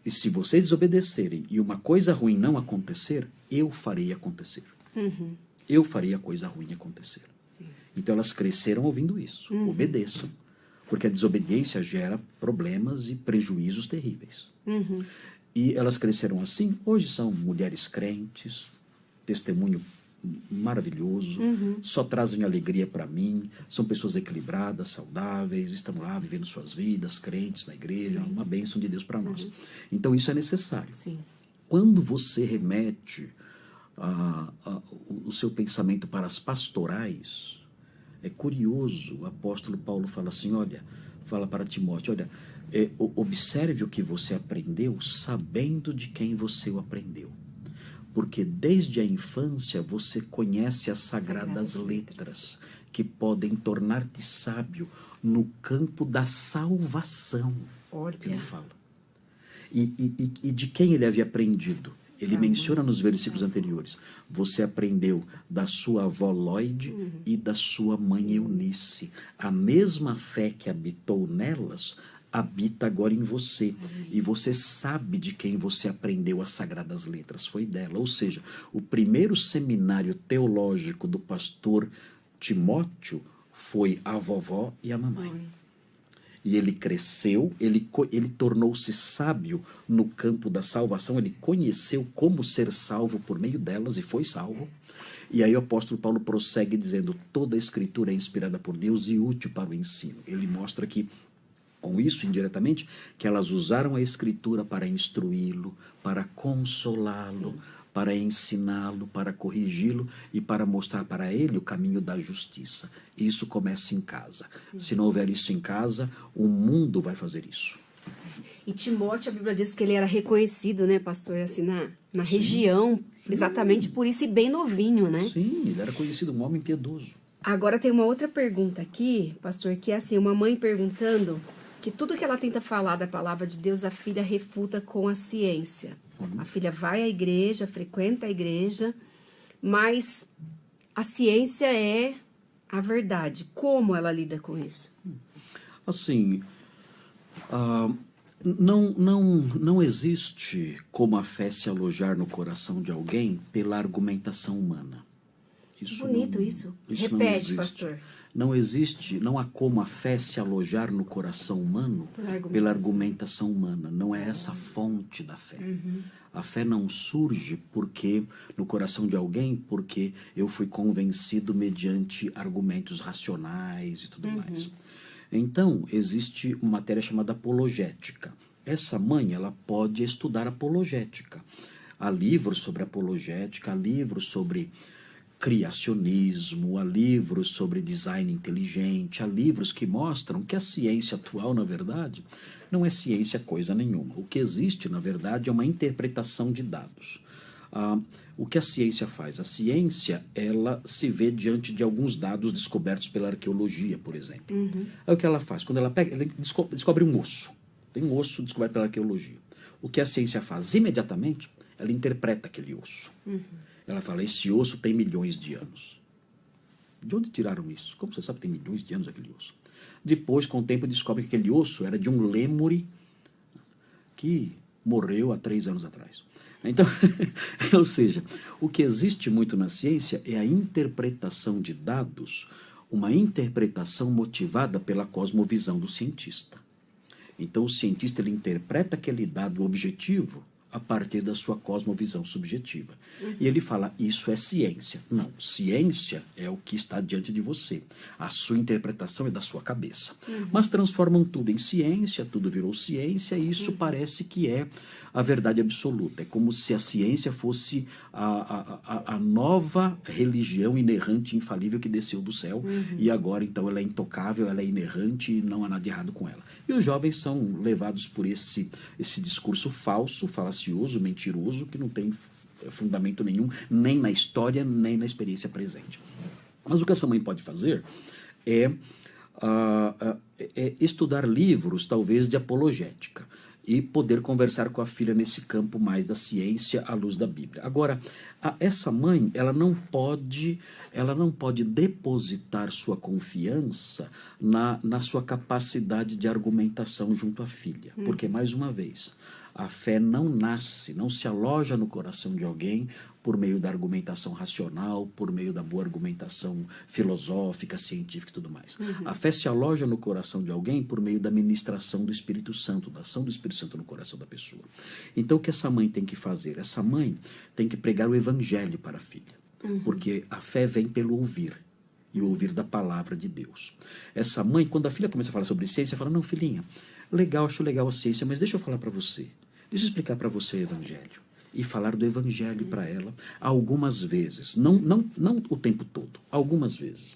Speaker 2: e se vocês desobedecerem e uma coisa ruim não acontecer, eu farei acontecer. Eu faria a coisa ruim acontecer.
Speaker 1: Sim.
Speaker 2: Então elas cresceram ouvindo isso. Obedeçam. Porque a desobediência gera problemas e prejuízos terríveis. E elas cresceram assim. Hoje são mulheres crentes, testemunho maravilhoso, só trazem alegria para mim, são pessoas equilibradas, saudáveis, estão lá vivendo suas vidas, crentes na igreja, uma bênção de Deus para nós. Então isso é necessário.
Speaker 1: Sim.
Speaker 2: Quando você remete o seu pensamento para as pastorais, é curioso, o apóstolo Paulo fala assim, fala para Timóteo, observe o que você aprendeu sabendo de quem você o aprendeu. Porque desde a infância você conhece as sagradas letras que podem tornar-te sábio no campo da salvação.
Speaker 1: Olha.
Speaker 2: Ele fala. E de quem ele havia aprendido? Ele menciona nos versículos anteriores. Você aprendeu da sua avó Lloyd e da sua mãe Eunice. A mesma fé que habitou nelas habita agora em você. E você sabe de quem você aprendeu as sagradas letras. Foi dela. Ou seja, o primeiro seminário teológico do pastor Timóteo foi a vovó e a mamãe. E ele cresceu, ele tornou-se sábio no campo da salvação, ele conheceu como ser salvo por meio delas e foi salvo. E aí o apóstolo Paulo prossegue dizendo, toda a escritura é inspirada por Deus e útil para o ensino. Ele mostra que, com isso, indiretamente, que elas usaram a escritura para instruí-lo, para consolá-lo, para ensiná-lo, para corrigi-lo e para mostrar para ele o caminho da justiça. Isso começa em casa. Se não houver isso em casa, o mundo vai fazer isso.
Speaker 1: E Timóteo, a Bíblia diz que ele era reconhecido, né, pastor, assim, na região, exatamente por isso, e bem novinho, né?
Speaker 2: Sim, ele era conhecido um homem piedoso.
Speaker 1: Agora tem uma outra pergunta aqui, pastor, que é assim, uma mãe perguntando que tudo que ela tenta falar da palavra de Deus, a filha refuta com a ciência. A filha vai à igreja, frequenta a igreja, mas a ciência é a verdade. Como ela lida com isso?
Speaker 2: Assim, Não existe como a fé se alojar no coração de alguém pela argumentação humana.
Speaker 1: Bonito isso.
Speaker 2: Isso
Speaker 1: Repete, pastor.
Speaker 2: Não há como a fé se alojar no coração humano pela argumentação humana. Não é essa a fonte da fé. A fé não surge no coração de alguém porque eu fui convencido mediante argumentos racionais e tudo mais. Então, existe uma matéria chamada apologética. Essa mãe, ela pode estudar apologética. Há livros sobre apologética, há livros sobre criacionismo, há livros sobre design inteligente, há livros que mostram que a ciência atual, na verdade, não é ciência coisa nenhuma. O que existe, na verdade, é uma interpretação de dados. O que a ciência faz? A ciência, ela se vê diante de alguns dados descobertos pela arqueologia, por exemplo. Aí o que ela faz? Quando ela descobre um osso. Tem um osso descoberto pela arqueologia. O que a ciência faz? Imediatamente, ela interpreta aquele osso. Ela fala, esse osso tem milhões de anos. De onde tiraram isso? Como você sabe que tem milhões de anos aquele osso? Depois, com o tempo, descobre que aquele osso era de um lêmure que morreu há 3 anos atrás. Então, ou seja, o que existe muito na ciência é a interpretação de dados, uma interpretação motivada pela cosmovisão do cientista. Então, o cientista ele interpreta aquele dado objetivo a partir da sua cosmovisão subjetiva. E ele fala, isso é ciência. Não, ciência é o que está diante de você. A sua interpretação é da sua cabeça. Mas transformam tudo em ciência, tudo virou ciência, e isso parece que é a verdade absoluta. É como se a ciência fosse a nova religião inerrante, infalível que desceu do céu, e agora, então, ela é intocável, ela é inerrante e não há nada de errado com ela. E os jovens são levados por esse discurso falso, falacioso, mentiroso, que não tem fundamento nenhum, nem na história, nem na experiência presente. Mas o que essa mãe pode fazer é estudar livros, talvez, de apologética, e poder conversar com a filha nesse campo mais da ciência à luz da Bíblia. Agora, essa mãe, ela não pode depositar sua confiança na sua capacidade de argumentação junto à filha. Porque, mais uma vez, a fé não nasce, não se aloja no coração de alguém por meio da argumentação racional, por meio da boa argumentação filosófica, científica e tudo mais. A fé se aloja no coração de alguém por meio da ministração do Espírito Santo, da ação do Espírito Santo no coração da pessoa. Então, o que essa mãe tem que fazer? Essa mãe tem que pregar o Evangelho para a filha, porque a fé vem pelo ouvir, e o ouvir da palavra de Deus. Essa mãe, quando a filha começa a falar sobre ciência, fala, não, filhinha, legal, acho legal a ciência, mas deixa eu falar para você, deixa eu explicar para você o Evangelho. E falar do Evangelho para ela algumas vezes. Não o tempo todo, algumas vezes.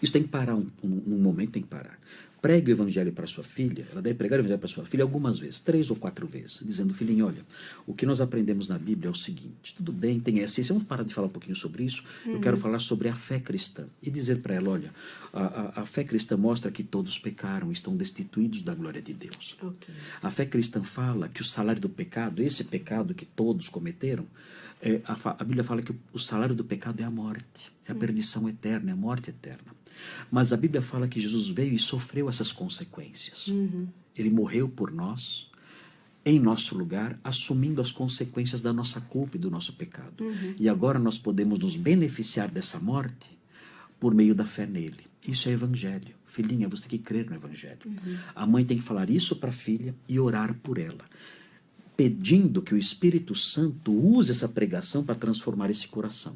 Speaker 2: Isso tem que parar, um momento tem que parar. Pregue o Evangelho para sua filha, ela deve pregar o Evangelho para sua filha algumas vezes, 3 ou 4 vezes, dizendo, filhinho, olha, o que nós aprendemos na Bíblia é o seguinte, tudo bem, tem a essência, vamos parar de falar um pouquinho sobre isso, eu quero falar sobre a fé cristã, e dizer para ela, olha, a fé cristã mostra que todos pecaram, estão destituídos da glória de Deus.
Speaker 1: Okay.
Speaker 2: A fé cristã fala que o salário do pecado, esse pecado que todos cometeram, a Bíblia fala que o salário do pecado é a morte, é a perdição eterna, é a morte eterna. Mas a Bíblia fala que Jesus veio e sofreu essas consequências. Ele morreu por nós, em nosso lugar, assumindo as consequências da nossa culpa e do nosso pecado. E agora nós podemos nos beneficiar dessa morte por meio da fé nele. Isso é Evangelho. Filhinha, você tem que crer no Evangelho. A mãe tem que falar isso para a filha e orar por ela, pedindo que o Espírito Santo use essa pregação para transformar esse coração.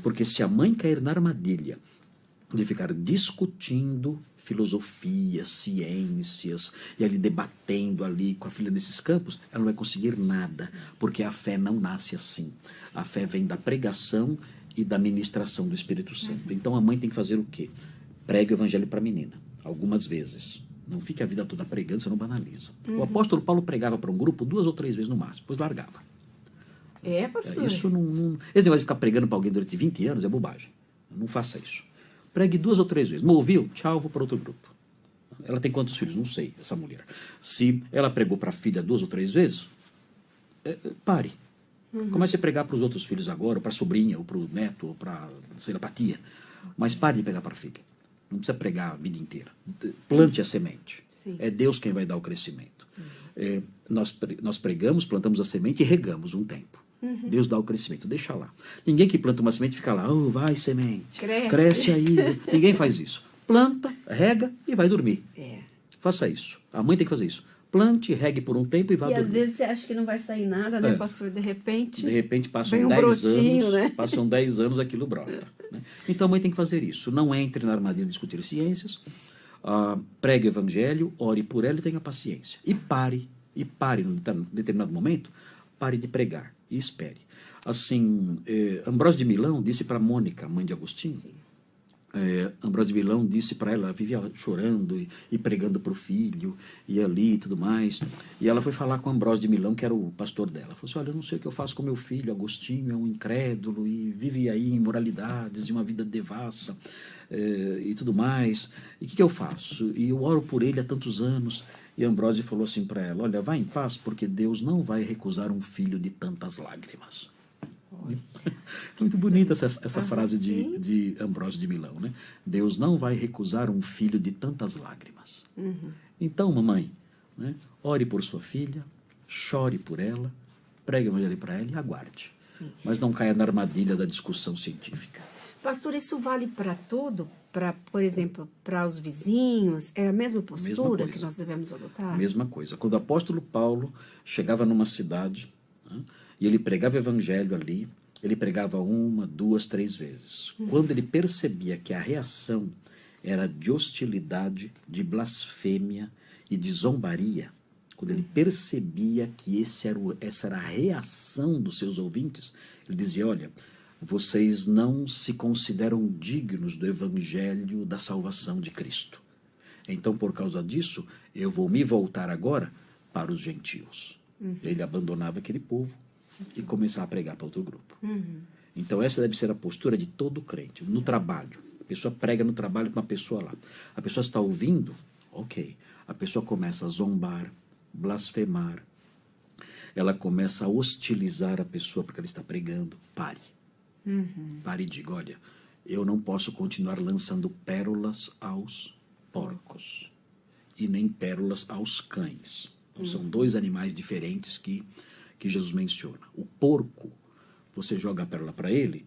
Speaker 2: Porque se a mãe cair na armadilha de ficar discutindo filosofia, ciências, e ali debatendo ali com a filha nesses campos, ela não vai conseguir nada, porque a fé não nasce assim. A fé vem da pregação e da ministração do Espírito Santo. Então a mãe tem que fazer o quê? Pregue o Evangelho para a menina, algumas vezes. Não fique a vida toda pregando, você não banaliza. O apóstolo Paulo pregava para um grupo 2 ou 3 vezes no máximo, depois largava.
Speaker 1: Pastor?
Speaker 2: Isso não... Esse negócio de ficar pregando para alguém durante 20 anos é bobagem. Não faça isso. Pregue 2 ou 3 vezes. Não ouviu? Tchau, vou para outro grupo. Ela tem quantos filhos? Não sei, essa mulher. Se ela pregou para a filha 2 ou 3 vezes, pare. Comece a pregar para os outros filhos agora, ou para a sobrinha, ou para o neto, ou para a tia. Mas pare de pregar para a filha. Não precisa pregar a vida inteira. Plante a semente.
Speaker 1: Sim.
Speaker 2: É Deus quem vai dar o crescimento. Nós pregamos, plantamos a semente e regamos um tempo. Deus dá o crescimento, deixa lá. Ninguém que planta uma semente fica lá, vai semente, cresce aí. Ninguém faz isso. Planta, rega e vai dormir. Faça isso. A mãe tem que fazer isso. Plante, regue por um tempo e vá dormir.
Speaker 1: E às vezes você acha que não vai sair nada, né, pastor? De repente
Speaker 2: passam
Speaker 1: vem um
Speaker 2: 10
Speaker 1: brotinho,
Speaker 2: anos,
Speaker 1: né?
Speaker 2: passam 10 anos, aquilo brota. Né? Então a mãe tem que fazer isso. Não entre na armadilha de discutir ciências, pregue o evangelho, ore por ela e tenha paciência. E pare num determinado momento, pare de pregar e espere. Assim, Ambrósio de Milão disse para Mônica, mãe de Agostinho, Ambrósio de Milão disse para ela, vivia chorando e pregando para o filho, e ali e tudo mais, e ela foi falar com Ambrósio de Milão, que era o pastor dela. Falou assim, olha, eu não sei o que eu faço com meu filho, Agostinho é um incrédulo, e vive aí em imoralidades, e uma vida devassa, e tudo mais, e o que eu faço? E eu oro por ele há tantos anos. E Ambrósio falou assim para ela, olha, vá em paz, porque Deus não vai recusar um filho de tantas lágrimas. Muito bonita essa frase de Ambrósio de Milão, né? Deus não vai recusar um filho de tantas lágrimas. Então, mamãe, né, ore por sua filha, chore por ela, pregue o evangelho para ela e aguarde. Sim. Mas não caia na armadilha da discussão científica.
Speaker 1: Pastor, isso vale para tudo? Por exemplo, para os vizinhos? É a mesma postura que nós devemos adotar?
Speaker 2: Mesma coisa. Quando o apóstolo Paulo chegava numa cidade, né, e ele pregava o evangelho ali, ele pregava 1, 2, 3 vezes. Quando ele percebia que a reação era de hostilidade, de blasfêmia e de zombaria, quando ele percebia que essa era a reação dos seus ouvintes, ele dizia, olha, vocês não se consideram dignos do evangelho da salvação de Cristo. Então, por causa disso, eu vou me voltar agora para os gentios. Ele abandonava aquele povo e começava a pregar para outro grupo. Então, essa deve ser a postura de todo crente. No trabalho, a pessoa prega no trabalho com uma pessoa lá. A pessoa está ouvindo, ok. A pessoa começa a zombar, blasfemar. Ela começa a hostilizar a pessoa porque ela está pregando. Pare. Pare e diga, olha, eu não posso continuar lançando pérolas aos porcos e nem pérolas aos cães. Então, são 2 animais diferentes que Jesus menciona. O porco, você joga a pérola para ele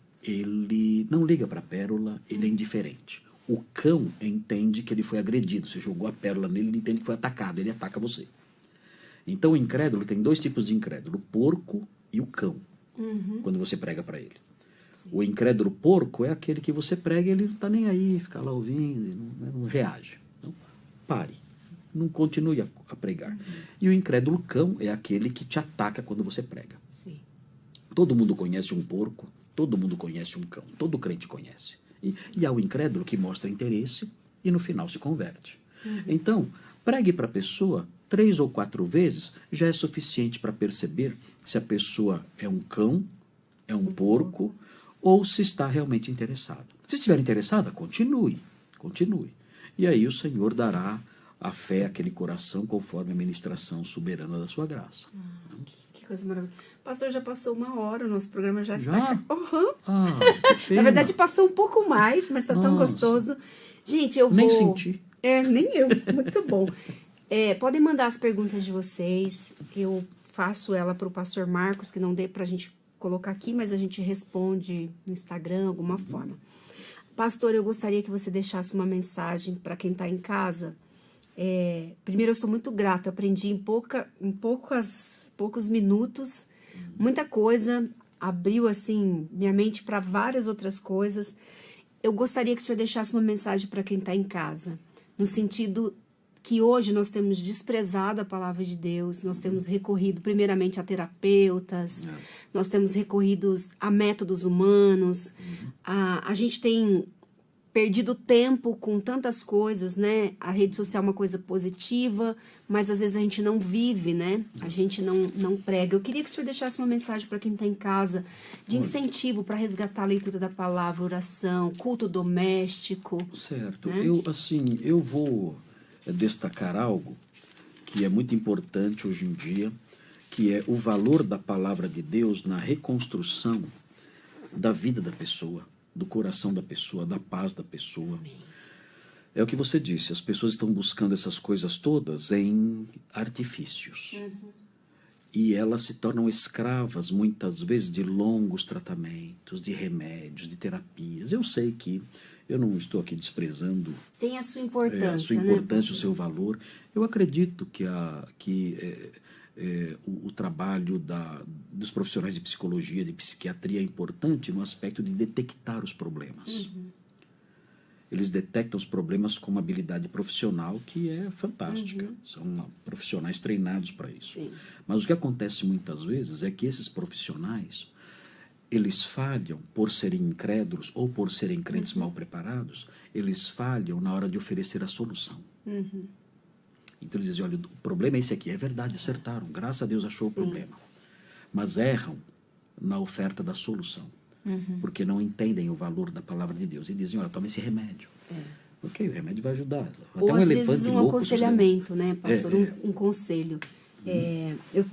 Speaker 2: não liga para a pérola, ele é indiferente. O cão entende que ele foi agredido, você jogou a pérola nele, ele entende que foi atacado, ele ataca você. Então o incrédulo tem 2 tipos de incrédulo, o porco e o cão, quando você prega para ele. Sim. O incrédulo porco é aquele que você prega e ele não está nem aí, fica lá ouvindo, não reage. Então, pare, não continue a pregar. E o incrédulo cão é aquele que te ataca quando você prega.
Speaker 1: Sim.
Speaker 2: Todo mundo conhece um porco, todo mundo conhece um cão, todo crente conhece. E há o incrédulo que mostra interesse e no final se converte. Então, pregue para a pessoa 3 ou 4 vezes, já é suficiente para perceber se a pessoa é um cão, é um porco, ou se está realmente interessada. Se estiver interessada, continue. E aí o Senhor dará a fé àquele coração conforme a ministração soberana da sua graça.
Speaker 1: Que coisa maravilhosa. Pastor, já passou 1 hora, o nosso programa já está...
Speaker 2: Na
Speaker 1: Na verdade, passou um pouco mais, mas está tão gostoso. Gente, eu vou...
Speaker 2: Nem senti.
Speaker 1: Nem eu. Muito bom. Podem mandar as perguntas de vocês. Eu faço ela para o pastor Marcos, que não dê para a gente colocar aqui, mas a gente responde no Instagram, alguma forma. Pastor, eu gostaria que você deixasse uma mensagem para quem está em casa. Primeiro, eu sou muito grata. Aprendi em poucos minutos muita coisa. Abriu, assim, minha mente para várias outras coisas. Eu gostaria que o senhor deixasse uma mensagem para quem está em casa, no sentido que hoje nós temos desprezado a palavra de Deus, nós temos recorrido primeiramente a terapeutas, nós temos recorrido a métodos humanos, a gente tem perdido tempo com tantas coisas, né? A rede social é uma coisa positiva, mas às vezes a gente não vive, né? A gente não prega. Eu queria que o senhor deixasse uma mensagem para quem está em casa, de incentivo para resgatar a leitura da palavra, oração, culto doméstico.
Speaker 2: Certo.
Speaker 1: Né?
Speaker 2: Eu vou destacar algo que é muito importante hoje em dia, que é o valor da palavra de Deus na reconstrução da vida da pessoa, do coração da pessoa, da paz da pessoa. É o que você disse, as pessoas estão buscando essas coisas todas em artifícios. E elas se tornam escravas, muitas vezes, de longos tratamentos, de remédios, de terapias. Eu sei que eu não estou aqui desprezando
Speaker 1: Tem a sua importância,
Speaker 2: a sua
Speaker 1: né,
Speaker 2: importância, o
Speaker 1: pastor?
Speaker 2: seu valor. Eu acredito que o trabalho dos profissionais de psicologia, de psiquiatria é importante no aspecto de detectar os problemas. Eles detectam os problemas com uma habilidade profissional que é fantástica. São profissionais treinados para isso.
Speaker 1: Sim.
Speaker 2: Mas o que acontece muitas vezes é que esses profissionais, eles falham por serem incrédulos ou por serem crentes mal preparados, eles falham na hora de oferecer a solução. Então eles dizem, olha, o problema é esse aqui. É verdade, acertaram. Graças a Deus achou o problema. Mas erram na oferta da solução. Porque não entendem o valor da palavra de Deus. E dizem, olha, toma esse remédio. Ok, o remédio vai ajudar.
Speaker 1: Ou
Speaker 2: Até um
Speaker 1: às
Speaker 2: elefante
Speaker 1: vezes um
Speaker 2: louco,
Speaker 1: aconselhamento, né, pastor? Um conselho.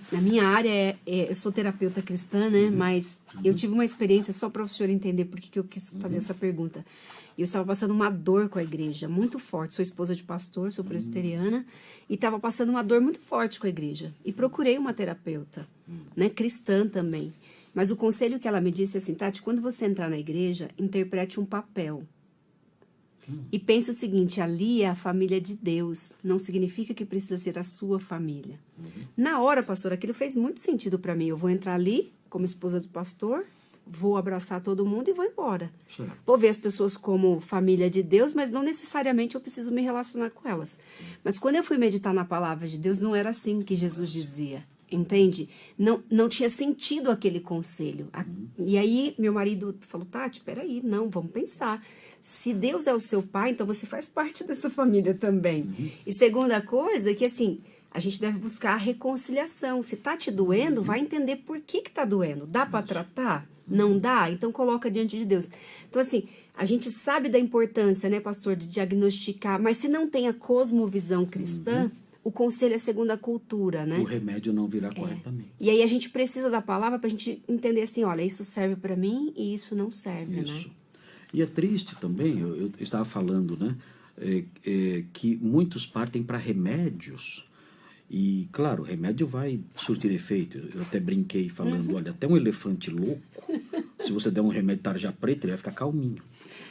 Speaker 1: Na minha área, eu sou terapeuta cristã, né? Mas eu tive uma experiência, só para o senhor entender por que eu quis fazer essa pergunta. Eu estava passando uma dor com a igreja, muito forte. Sou esposa de pastor, sou presbiteriana, e estava passando uma dor muito forte com a igreja. E procurei uma terapeuta, né, cristã também. Mas o conselho que ela me disse é assim, Tati, quando você entrar na igreja, interprete um papel. E pense o seguinte, ali é a família de Deus, não significa que precisa ser a sua família. Na hora, pastor, aquilo fez muito sentido para mim. Eu vou entrar ali, como esposa do pastor, vou abraçar todo mundo e vou embora.
Speaker 2: Certo.
Speaker 1: Vou ver as pessoas como família de Deus, mas não necessariamente eu preciso me relacionar com elas. Mas quando eu fui meditar na palavra de Deus, não era assim que Jesus dizia. Entende? Não tinha sentido aquele conselho. E aí, meu marido falou, Tati, peraí, não, vamos pensar. Se Deus é o seu pai, então você faz parte dessa família também. E segunda coisa é que, assim, a gente deve buscar a reconciliação. Se tá te doendo, vai entender por que tá doendo. Dá para tratar? Não dá? Então coloca diante de Deus. Então, assim, a gente sabe da importância, né, pastor, de diagnosticar, mas se não tem a cosmovisão cristã, o conselho é segundo a cultura, né?
Speaker 2: O remédio não virá corretamente.
Speaker 1: E aí a gente precisa da palavra para a gente entender assim, olha, isso serve para mim e isso não serve,
Speaker 2: Isso.
Speaker 1: né?
Speaker 2: E é triste também, eu estava falando, né, que muitos partem para remédios. E, claro, o remédio vai surtir efeito. Eu até brinquei falando, olha, até um elefante louco, se você der um remédio tarja preta, ele vai ficar calminho.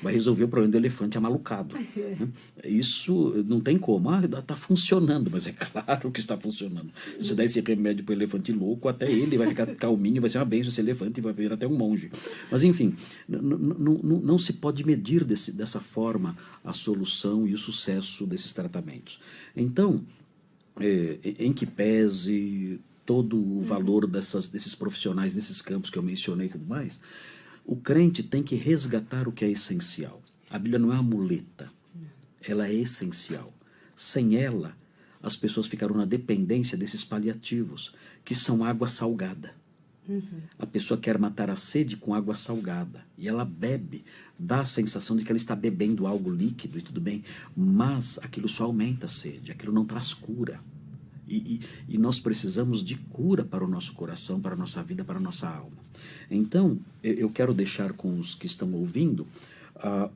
Speaker 2: Vai resolver o problema do elefante amalucado. Né? Isso não tem como. Está funcionando, mas é claro que está funcionando. Se você der esse remédio para o elefante louco, até ele vai ficar calminho, vai ser uma bênção esse elefante e vai virar até um monge. Mas, enfim, não se pode medir dessa forma a solução e o sucesso desses tratamentos. Então, em que pese todo o valor desses profissionais, desses campos que eu mencionei e tudo mais, o crente tem que resgatar o que é essencial. A Bíblia não é uma muleta, ela é essencial. Sem ela, as pessoas ficarão na dependência desses paliativos, que são água salgada. A pessoa quer matar a sede com água salgada, e ela bebe, dá a sensação de que ela está bebendo algo líquido e tudo bem, mas aquilo só aumenta a sede, aquilo não traz cura. E nós precisamos de cura para o nosso coração, para a nossa vida, para a nossa alma. Então, eu quero deixar com os que estão ouvindo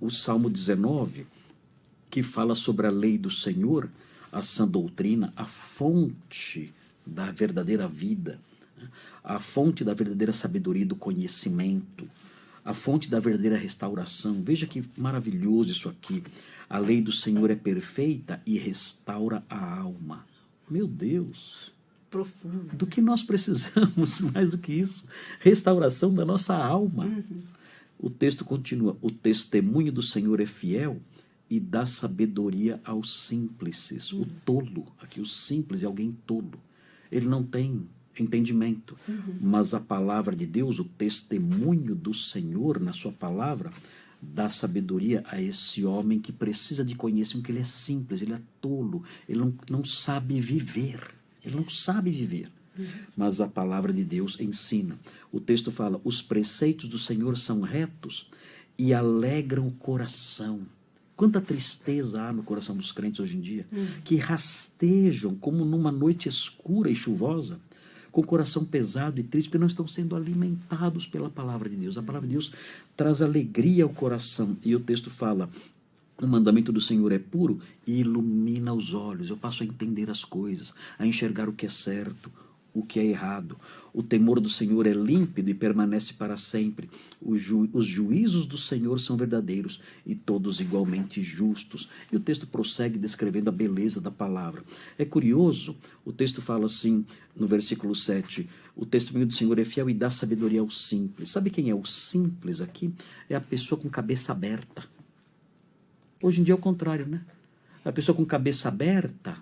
Speaker 2: o Salmo 19, que fala sobre a lei do Senhor, a sã doutrina, a fonte da verdadeira vida, a fonte da verdadeira sabedoria e do conhecimento, a fonte da verdadeira restauração. Veja que maravilhoso isso aqui. A lei do Senhor é perfeita e restaura a alma. Meu Deus!
Speaker 1: Profundo.
Speaker 2: Do que nós precisamos mais do que isso? Restauração da nossa alma. O texto continua. O testemunho do Senhor é fiel e dá sabedoria aos simples. O tolo, aqui o simples é alguém tolo. Ele não tem entendimento. Mas a palavra de Deus, o testemunho do Senhor na sua palavra, dá sabedoria a esse homem que precisa de conhecimento, que ele é simples, ele é tolo, ele não sabe viver. Ele não sabe viver. Mas a palavra de Deus ensina. O texto fala, os preceitos do Senhor são retos e alegram o coração. Quanta tristeza há no coração dos crentes hoje em dia, que rastejam como numa noite escura e chuvosa, com o coração pesado e triste, porque não estão sendo alimentados pela palavra de Deus. A palavra de Deus traz alegria ao coração. E o texto fala, O mandamento do Senhor é puro e ilumina os olhos. Eu passo a entender as coisas, a enxergar o que é certo, o que é errado. O temor do Senhor é límpido e permanece para sempre. Os juízos do Senhor são verdadeiros e todos igualmente justos. E o texto prossegue descrevendo a beleza da palavra. É curioso, o texto fala assim, no versículo 7, o testemunho do Senhor é fiel e dá sabedoria ao simples. Sabe quem é o simples aqui? É a pessoa com cabeça aberta. Hoje em dia é o contrário, né? A pessoa com cabeça aberta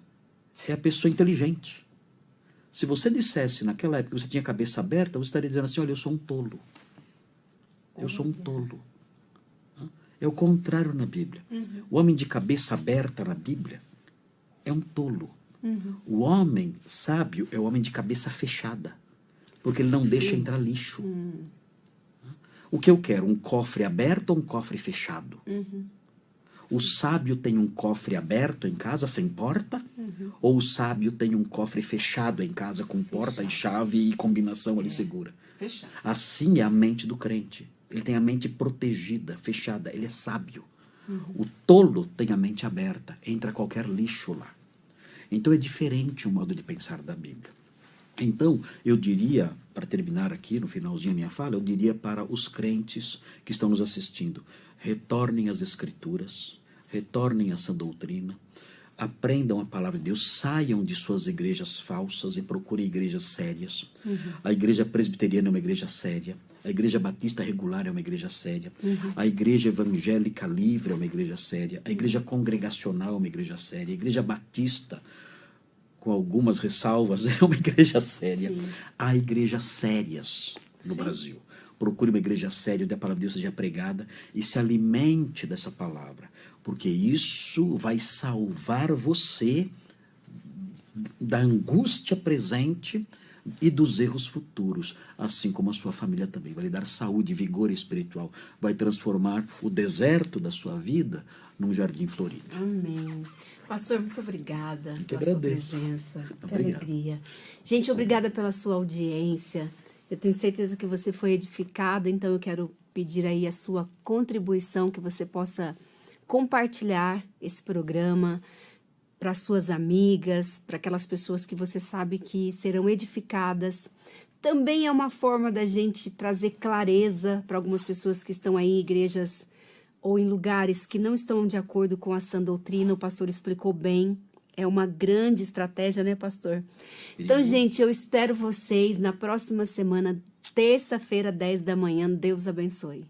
Speaker 2: é a pessoa inteligente. Se você dissesse naquela época que você tinha cabeça aberta, você estaria dizendo assim, olha, eu sou um tolo. Eu sou um tolo. É o contrário na Bíblia. O homem de cabeça aberta na Bíblia é um tolo. O homem sábio é o homem de cabeça fechada, porque ele não deixa entrar lixo. O que eu quero? Um cofre aberto ou um cofre fechado? O sábio tem um cofre aberto em casa, sem porta? Ou o sábio tem um cofre fechado em casa, com porta e chave e combinação ali segura?
Speaker 1: Fechado.
Speaker 2: Assim é a mente do crente. Ele tem a mente protegida, fechada. Ele é sábio. O tolo tem a mente aberta. Entra qualquer lixo lá. Então é diferente o modo de pensar da Bíblia. Então, eu diria, para terminar aqui, no finalzinho da minha fala, eu diria para os crentes que estão nos assistindo, retornem às Escrituras, retornem à sã doutrina, aprendam a palavra de Deus, saiam de suas igrejas falsas e procurem igrejas sérias. A igreja presbiteriana é uma igreja séria, a igreja batista regular é uma igreja séria, a igreja evangélica livre é uma igreja séria, a igreja congregacional é uma igreja séria, a igreja batista, com algumas ressalvas, é uma igreja séria.
Speaker 1: Sim.
Speaker 2: Há igrejas sérias no Brasil. Procure uma igreja séria onde a palavra de Deus seja pregada e se alimente dessa palavra, porque isso vai salvar você da angústia presente e dos erros futuros, assim como a sua família também. Vai lhe dar saúde, vigor espiritual, vai transformar o deserto da sua vida num jardim florido.
Speaker 1: Amém. Pastor, muito obrigada pela sua
Speaker 2: agradeço.
Speaker 1: presença, que
Speaker 2: Obrigado.
Speaker 1: alegria. Gente, obrigada pela sua audiência. Eu tenho certeza que você foi edificado, então eu quero pedir aí a sua contribuição, que você possa compartilhar esse programa para suas amigas, para aquelas pessoas que você sabe que serão edificadas. Também é uma forma da gente trazer clareza para algumas pessoas que estão aí em igrejas ou em lugares que não estão de acordo com a sã doutrina. O pastor explicou bem. É uma grande estratégia, né, pastor? Então, gente, eu espero vocês na próxima semana, terça-feira, 10 da manhã. Deus abençoe.